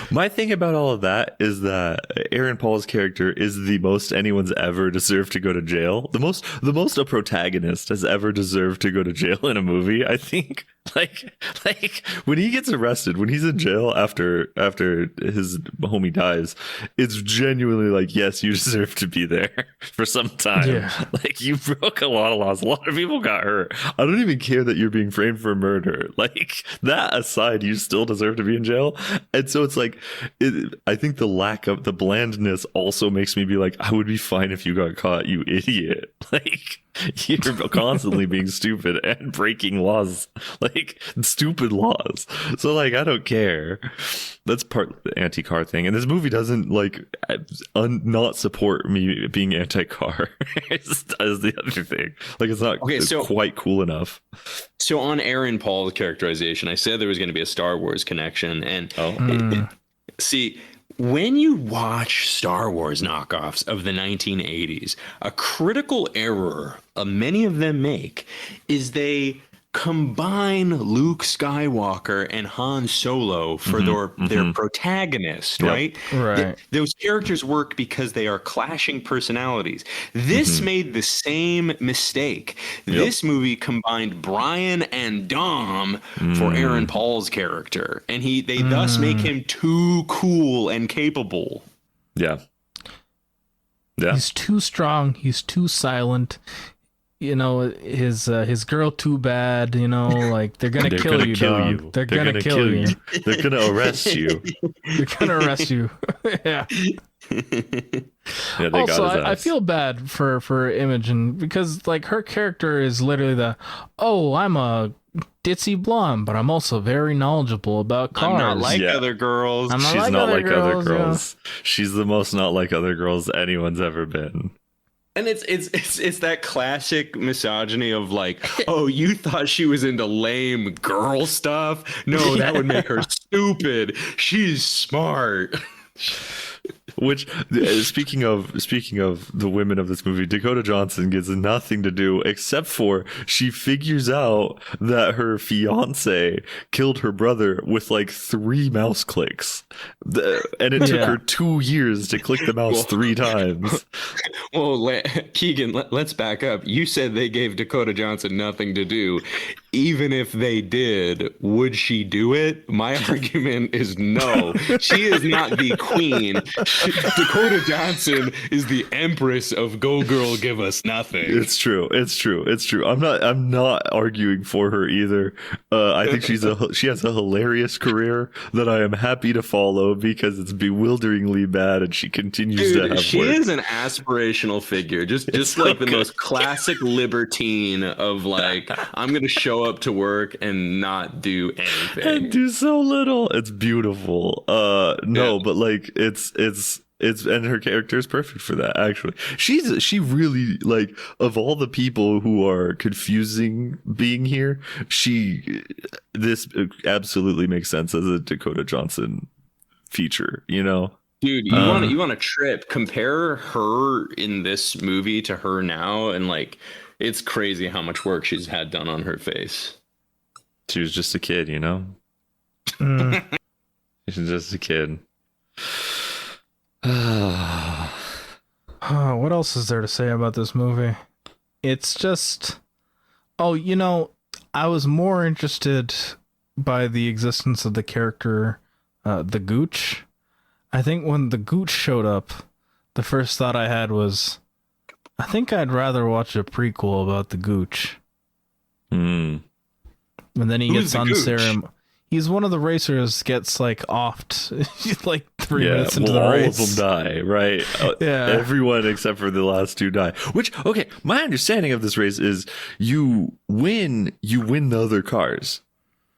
My thing about all of that is that Aaron Paul's character is the most anyone's ever deserved to go to jail. The most a protagonist has ever deserved to go to jail in a movie, I think. Like when he gets arrested, when he's in jail after his homie dies, it's genuinely like, yes, you deserve to be there for some time. Yeah. Like, you broke a lot of laws. A lot of people got hurt. I don't even care that you're being framed for murder. Like, that aside, you still deserve to be in jail. And so it's like, I think the lack of the blandness also makes me be like, I would be fine if you got caught, you idiot. Like, you're constantly being stupid and breaking laws, like stupid laws. So like, I don't care. That's part of the anti-car thing. And this movie doesn't like not support me being anti-car as the other thing. Like, it's not quite cool enough. So on Aaron Paul's characterization, I said there was going to be a Star Wars connection. And see, when you watch Star Wars knockoffs of the 1980s, a critical error many of them make is they combine Luke Skywalker and Han Solo for their protagonist, right? Right. Those characters work because they are clashing personalities. This made the same mistake. This movie combined Brian and Dom for Aaron Paul's character, and they thus make him too cool and capable. Yeah. He's too strong. He's too silent. You know, his girl too bad, you know, like they're gonna kill you, dog. They're gonna kill you. They're gonna arrest you. They're gonna arrest you. Yeah. Also, I feel bad for Imogen, because like her character is literally I'm a ditzy blonde, but I'm also very knowledgeable about cars. I'm not like other girls. She's not like other girls. Yeah. She's the most not like other girls anyone's ever been. And it's that classic misogyny of like, oh, you thought she was into lame girl stuff? No, that would make her stupid. She's smart. Which, speaking of the women of this movie, Dakota Johnson gets nothing to do except for she figures out that her fiance killed her brother with like 3 mouse clicks, and it took her 2 years to click the mouse 3 times. Well, Keegan, let's back up. You said they gave Dakota Johnson nothing to do. Even if they did, would she do it? My argument is no. She is not the queen. Dakota Johnson is the empress of Go Girl, Give Us Nothing. It's true. I'm not arguing for her either. I think she has a hilarious career that I am happy to follow because it's bewilderingly bad, and she continues to have she work. Is an aspirational figure, just like the most classic libertine of like, I'm gonna show up to work and not do anything and do so little. It's beautiful. But like it's and her character is perfect for that. Actually, she really, like, of all the people who are confusing being here, this absolutely makes sense as a Dakota Johnson feature, you know. Dude, you want to trip? Compare her in this movie to her now, and like, it's crazy how much work she's had done on her face. She was just a kid, you know. She's just a kid. What else is there to say about this movie? It's just, I was more interested by the existence of the character, the Gooch. I think when the Gooch showed up, the first thought I had was, I think I'd rather watch a prequel about the Gooch. And then he gets unceremonious. He's one of the racers, gets like offed like 3 minutes into the race. All of them die, right? Yeah. Everyone except for the last 2 die. Which, okay, my understanding of this race is you win the other cars.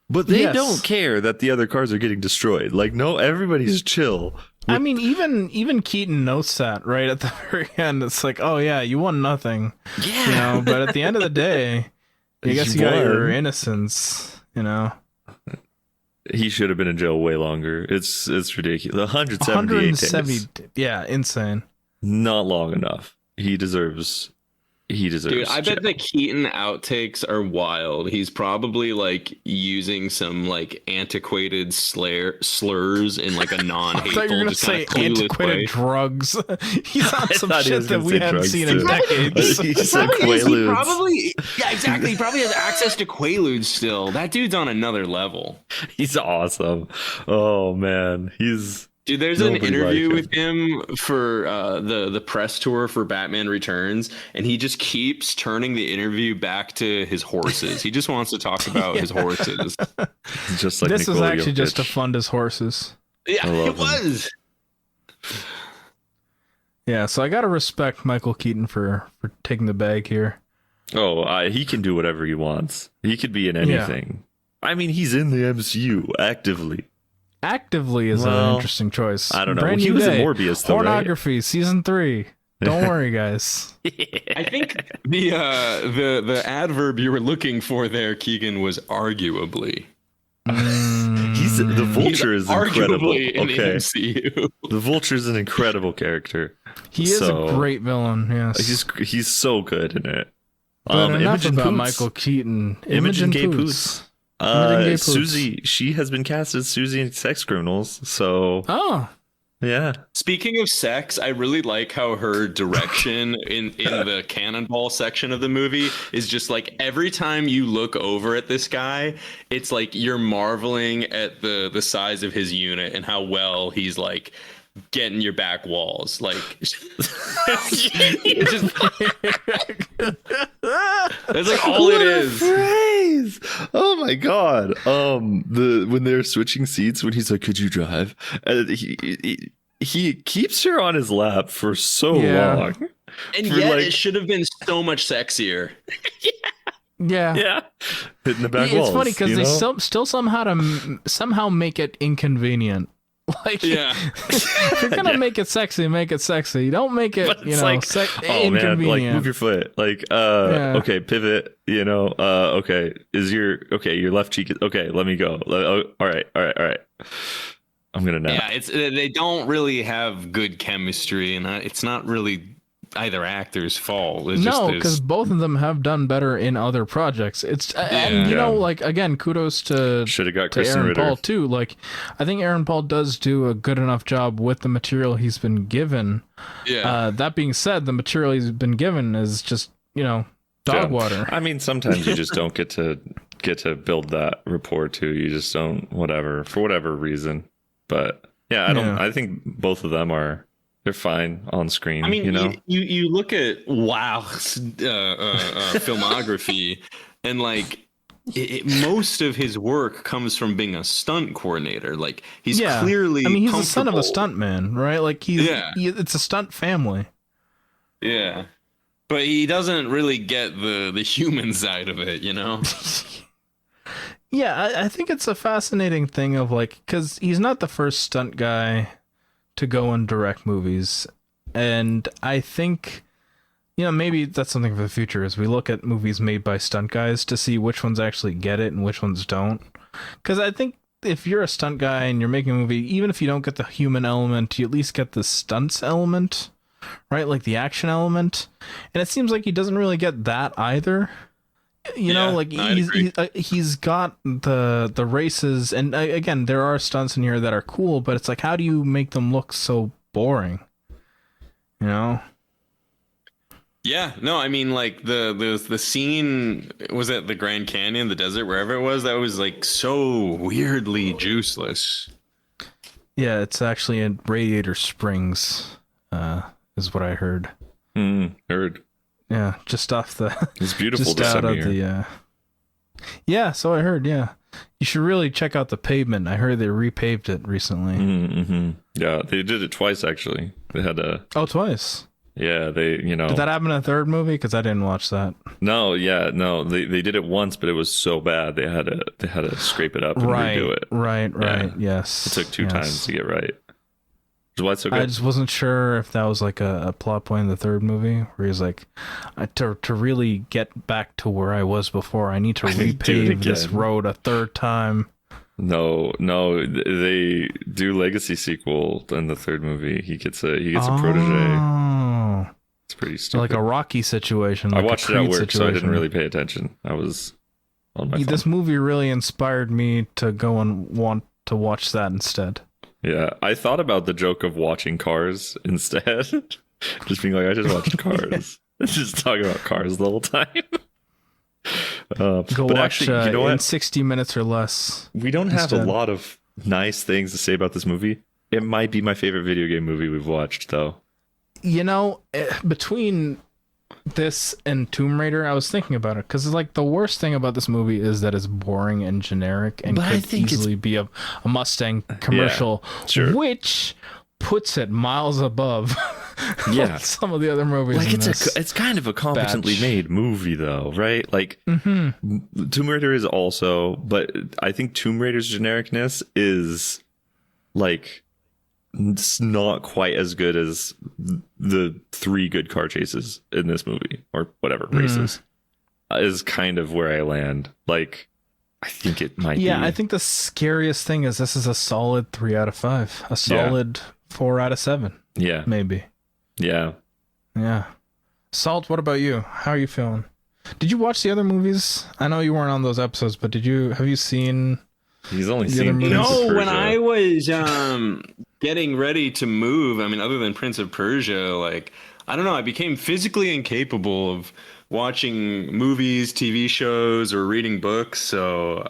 But they don't care that the other cars are getting destroyed. Like, no, everybody's chill. I mean, even Keaton knows that, right? At the very end, it's like, oh yeah, you won nothing. Yeah. But at the end of the day, I guess you got your innocence, He should have been in jail way longer. It's ridiculous. 170 days. Yeah, insane. Not long enough. He deserves. Dude, I bet the Keaton outtakes are wild. He's probably like using some like antiquated slurs in like a non-hateful, I thought you were gonna say antiquated way. Drugs. He's on some shit that we haven't seen in decades. He probably, yeah, exactly. He probably has access to Quaaludes still. That dude's on another level. He's awesome. Oh man, Dude, there's an interview with him for the press tour for Batman Returns, and he just keeps turning the interview back to his horses. He just wants to talk about his horses. Just like this was actually just to fund his horses. Yeah, it was. Yeah, so I gotta respect Michael Keaton for taking the bag here. Oh, he can do whatever he wants. He could be in anything. Yeah. I mean, he's in the MCU actively. Actively is an interesting choice. I don't know. He was in Morbius, though, Pornography, right? Season 3. Don't worry, guys. I think the adverb you were looking for there, Keegan, was arguably. The Vulture is incredible. In the MCU. The Vulture is an incredible character. He is a great villain. Yes, he's so good in it. Enough about Michael Keaton. Imogen Gay Poots. Susie, she has been cast as Susie in Sex Criminals. So, yeah. Speaking of sex, I really like how her direction in the cannonball section of the movie is just like every time you look over at this guy, it's like you're marveling at the size of his unit and how well he's like getting your back walls. Like it's just that's like all it is. Phrase. Oh my god. When they're switching seats, when he's like, "Could you drive?" He keeps her on his lap for so long, and yet it should have been so much sexier. Yeah. Hitting the back walls. It's funny because they still somehow make it inconvenient. Like, if you're gonna make it sexy, make it sexy. Don't make it, inconvenient. Man, like move your foot. Like, okay, pivot. Okay, your left cheek. Okay, let me go. All right. I'm gonna nap. Yeah, they don't really have good chemistry, and it's not really either actor's fault. Because both of them have done better in other projects. Again, kudos to should have got Kristen Aaron Ritter. Paul too. Like, I think Aaron Paul does do a good enough job with the material he's been given. Yeah. That being said, the material he's been given is just dog water. I mean, sometimes you just don't get to build that rapport too. You just don't, for whatever reason. But yeah, I think both of them they're fine on screen. I mean, you look at filmography, and like most of his work comes from being a stunt coordinator. Like he's clearly. I mean, he's the son of a stuntman, right? Like it's a stunt family. Yeah, but he doesn't really get the human side of it, Yeah, I think it's a fascinating thing of like, because he's not the first stunt guy to go and direct movies, and I think maybe that's something for the future as we look at movies made by stunt guys to see which ones actually get it and which ones don't. Because I think if you're a stunt guy and you're making a movie, even if you don't get the human element, you at least get the stunts element, right? Like the action element, and it seems like he doesn't really get that either. He's got the races, and again, there are stunts in here that are cool, but it's like, how do you make them look so boring? Yeah, no, I mean, like the scene was at the Grand Canyon, the desert, wherever it was, that was like so weirdly juiceless. Yeah, it's actually in Radiator Springs, is what I heard. Heard. Yeah, just off the. It's beautiful. Just out of the. Yeah, so I heard. Yeah, you should really check out the pavement. I heard they repaved it recently. Mm-hmm. Yeah, they did it twice actually. They had a. Oh, twice. Yeah, they. Did that happen in a third movie? Because I didn't watch that. No, they did it once, but it was so bad they had to scrape it up and redo it. Right. Yeah. Yes. It took two times to get right. Why so good? I just wasn't sure if that was like a plot point in the third movie where he's like, to really get back to where I was before, I need to repave this road a third time. No, they do Legacy sequel in the third movie. He gets a protege. It's pretty stupid. Like a Rocky situation. I like watched it at work, so I didn't really pay attention. I was on my phone. This movie really inspired me to go and want to watch that instead. Yeah, I thought about the joke of watching Cars instead. Just being like, I just watched Cars. Just talking about Cars the whole time. Go watch actually, you know in 60 minutes or less. We don't have a lot of nice things to say about this movie. It might be my favorite video game movie we've watched, though. You know, between this and Tomb Raider, I was thinking about it because like the worst thing about this movie is that it's boring and generic and could easily be a Mustang commercial, which puts it miles above some of the other movies. Like it's kind of a competently made movie, though, right? Like Tomb Raider is also, but I think Tomb Raider's genericness is like it's not quite as good as the 3 good car chases in this movie or whatever races is kind of where I land. Like, I think it might be. Yeah, I think the scariest thing is this is a solid 3 out of 5, a solid 4 out of 7. Yeah, maybe. Yeah. Salt, what about you? How are you feeling? Did you watch the other movies? I know you weren't on those episodes, but have you seen? He's only seen when I was getting ready to move, I mean, other than Prince of Persia, like, I don't know, I became physically incapable of watching movies, TV shows, or reading books. So,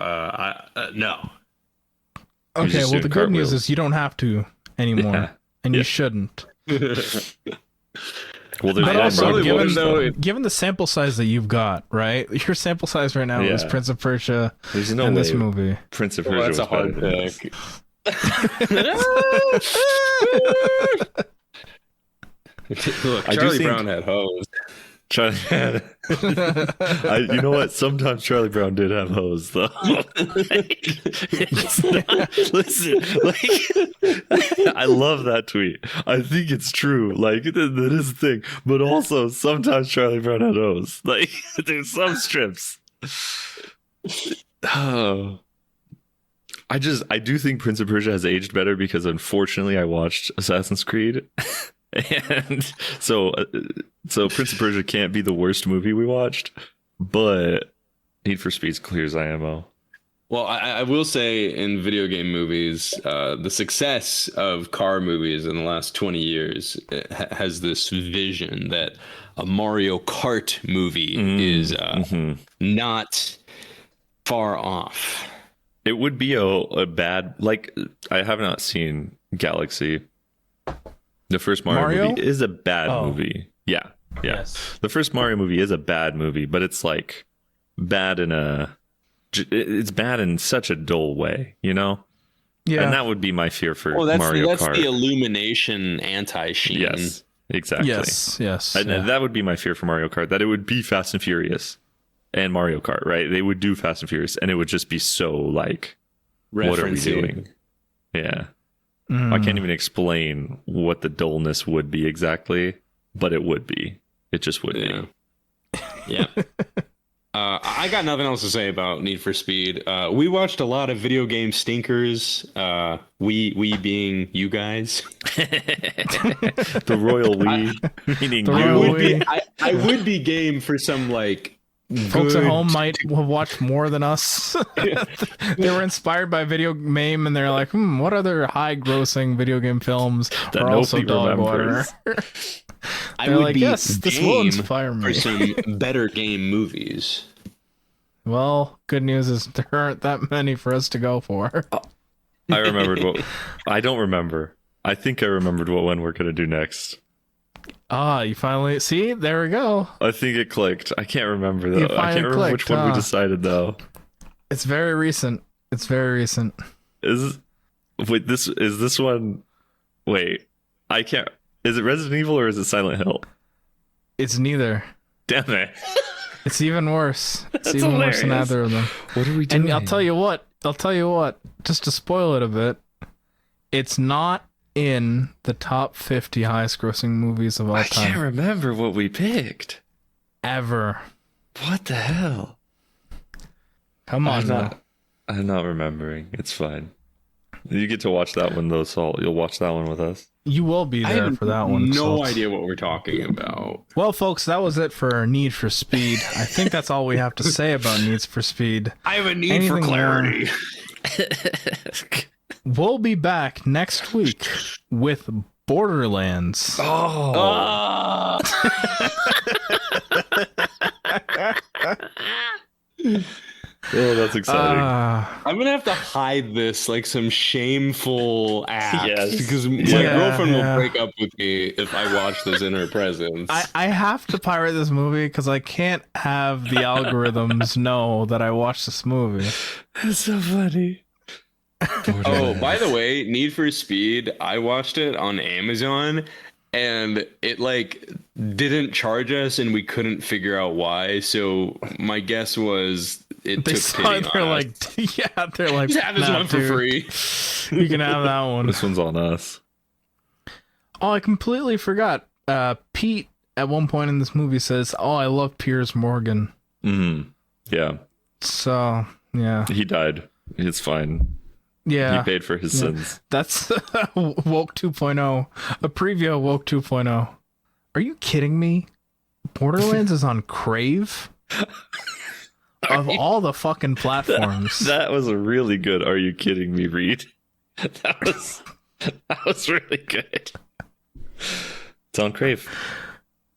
no. Okay, well, the good news is you don't have to anymore, and you shouldn't. Well, but also, given the sample size that you've got, right? Your sample size right now is Prince of Persia. There's no and way this movie. Prince of Persia. That's a hard pick. Look, Charlie Brown had hose. Charlie had. You know what? Sometimes Charlie Brown did have hose, though. Listen, I love that tweet. I think it's true. Like that is a thing. But also, sometimes Charlie Brown had hose. Like there's some strips. Oh. I do think Prince of Persia has aged better because unfortunately I watched Assassin's Creed. And so Prince of Persia can't be the worst movie we watched, but Need for Speed clears IMO. Well, I will say in video game movies, the success of car movies in the last 20 years has this vision that a Mario Kart movie is not far off. It would be a bad, like, I have not seen Galaxy. The first Mario movie is a bad movie. Yeah. Yes. The first Mario movie is a bad movie, but it's like bad it's bad in such a dull way, you know? Yeah. And that would be my fear for Mario Kart. That's the Illumination anti-sheen. Yes, exactly. Yes. And that would be my fear for Mario Kart, that it would be Fast and Furious and Mario Kart, right? They would do Fast and Furious, and it would just be so like, what are we doing? Yeah. I can't even explain what the dullness would be exactly, but it would be. It just would be. Yeah. I got nothing else to say about Need for Speed. We watched a lot of video game stinkers. We being you guys. The royal we, meaning you. I would be game for some like. Folks at home might have watched more than us. They were inspired by video Maym, and they're like, what other high-grossing video game films that are also dog water? I would like, be yes, this will inspire me for some better game movies. Well, good news is there aren't that many for us to go for. I remembered what. I don't remember. I think I remembered what one we're going to do next. You finally see. There we go. I think it clicked. I can't remember though. I can't remember which one we decided though. It's very recent. Is this one? Wait, I can't. Is it Resident Evil or is it Silent Hill? It's neither. Damn it! It's even worse. It's even worse than either of them. What are we doing? And I'll tell you what. Just to spoil it a bit, it's not in the top 50 highest grossing movies of all time. I can't remember what we picked. Ever. What the hell? Come on now. I'm not remembering. It's fine. You get to watch that one though, Salt. You'll watch that one with us. You will be there for that one. No idea what we're talking about. Well, folks, that was it for Need for Speed. I think that's all we have to say about Needs for Speed. I have a need for clarity. We'll be back next week with Borderlands. Oh. Oh, that's exciting. I'm gonna have to hide this like some shameful act. Yes. Because my girlfriend will break up with me if I watch this in her presence. I have to pirate this movie because I can't have the algorithms know that I watched this movie. That's so funny. Oh, by the way, Need for Speed, I watched it on Amazon and it like didn't charge us and we couldn't figure out why. So my guess was they took pity on they're us. like, they're like, just have this one for free. You can have that one. This one's on us. Oh, I completely forgot. Pete at one point in this movie says, "Oh, I love Piers Morgan." Yeah. So yeah, he died. It's fine. Yeah, he paid for his sins. That's Woke 2.0, a preview of Woke 2.0. Are you kidding me? Borderlands is on Crave. Of all the fucking platforms. That was a really good "Are you kidding me" read. That was really good. It's on Crave.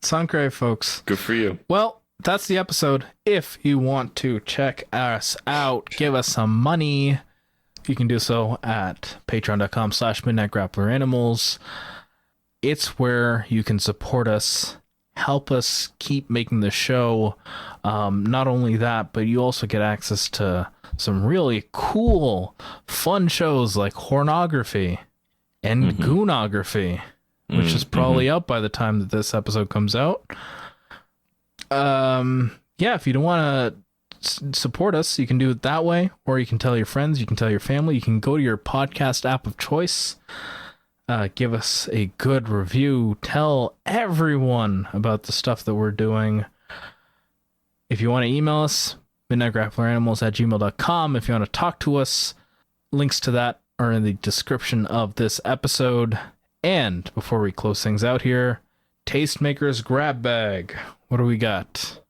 It's on Crave, folks. Good for you. Well, that's the episode. If you want to check us out, give us some money, you can do so at patreon.com/midnightgrappleranimals. It's where you can support us, help us keep making the show. Not only that, but you also get access to some really cool, fun shows like Hornography and Goonography, which is probably up by the time that this episode comes out. If you don't want to support us, you can do it that way, or you can tell your friends, you can tell your family, you can go to your podcast app of choice, give us a good review, tell everyone about the stuff that we're doing. If you want to email us, midnightgrappleranimals@gmail.com. If you want to talk to us, links to that are in the description of this episode. And before we close things out here, Tastemaker's Grab Bag. What do we got?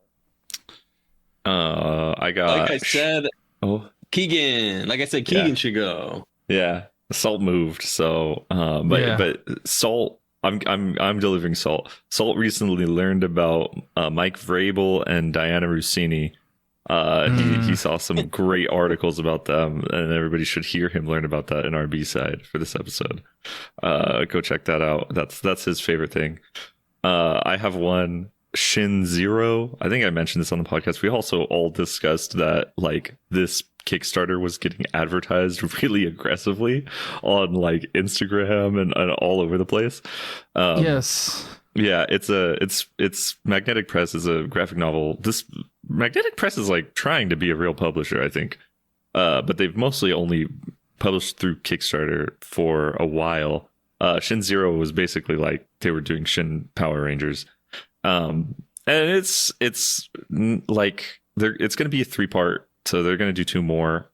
I got. Like I said, Keegan. Like I said, Keegan should go. Yeah, Salt moved. So, but Salt. I'm delivering Salt. Salt recently learned about Mike Vrabel and Diana Rossini. He saw some great articles about them, and everybody should hear him learn about that in our B-side for this episode. Go check that out. That's his favorite thing. I have one, Shin Zero. I think I mentioned this on the podcast. We also all discussed that like this Kickstarter was getting advertised really aggressively on like Instagram and all over the place. Yes. Yeah, it's Magnetic Press is a graphic novel. This Magnetic Press is like trying to be a real publisher, I think. But they've mostly only published through Kickstarter for a while. Shin Zero was basically like they were doing Shin Power Rangers. And it's like it's going to be a 3-part. So they're going to do 2 more.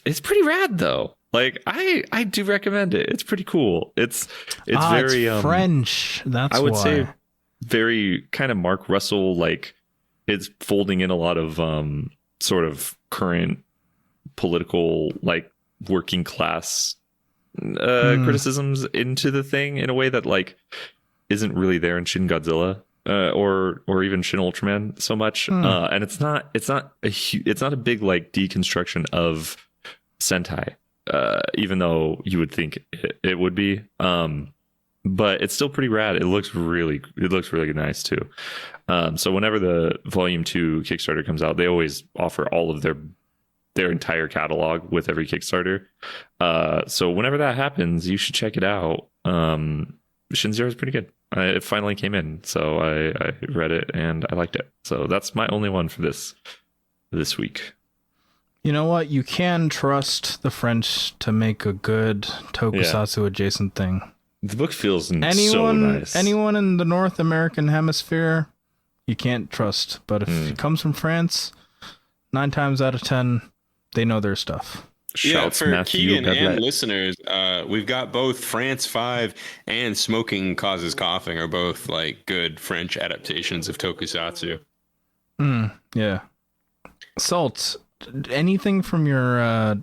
It's pretty rad though. Like I do recommend it. It's pretty cool. It's very French. That's I would why. say very kind of Mark Russell. Like it's folding in a lot of sort of current political like working class criticisms into the thing in a way that like isn't really there in Shin Godzilla. Or even Shin Ultraman so much, and it's not a big like deconstruction of Sentai, even though you would think it would be, but it's still pretty rad. It looks really nice too. So whenever the Volume 2 Kickstarter comes out, they always offer all of their entire catalog with every Kickstarter. So whenever that happens, you should check it out. Shin Zero is pretty good. It finally came in, so I read it and I liked it. So that's my only one for this week. You know what? You can trust the French to make a good tokusatsu adjacent thing. The book feels so nice. Anyone in the North American hemisphere, you can't trust. But if it comes from France, 9 times out of 10, they know their stuff. For Matthew Keegan and listeners, we've got both France 5 and Smoking Causes Coughing are both like good French adaptations of tokusatsu. Yeah. Salt, anything from your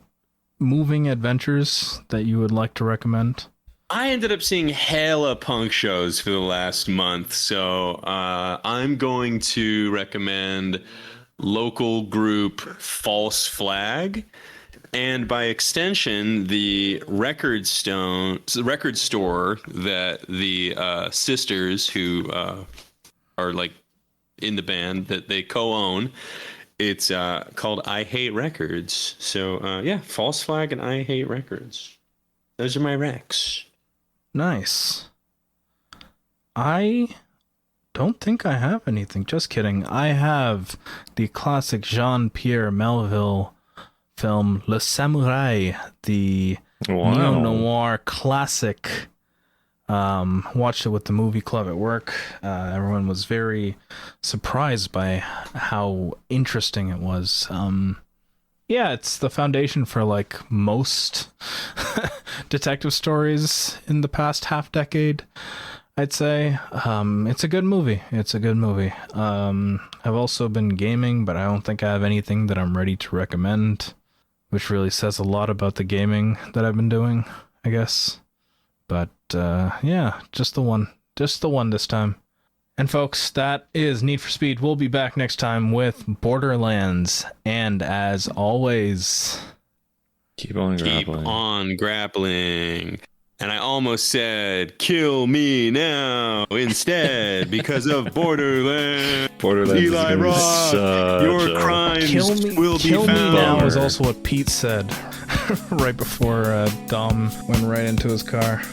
moving adventures that you would like to recommend? I ended up seeing hella punk shows for the last month, so I'm going to recommend local group False Flag, and by extension, the record store that the sisters who are like in the band that they co-own. It's called I Hate Records. So yeah, False Flag and I Hate Records. Those are my recs. Nice. I don't think I have anything. Just kidding. I have the classic Jean-Pierre Melville film Le Samouraï, the neo-noir classic. Watched it with the movie club at work. Everyone was very surprised by how interesting it was. Yeah, it's the foundation for like most detective stories in the past half decade, I'd say. It's a good movie. I've also been gaming, but I don't think I have anything that I'm ready to recommend, which really says a lot about the gaming that I've been doing, I guess. But yeah, just the one this time. And folks, that is Need for Speed. We'll be back next time with Borderlands. And as always, keep on grappling. And I almost said, kill me now instead because of Borderlands. Eli Roth, your crimes will be found. Kill me now is also what Pete said right before Dom went right into his car.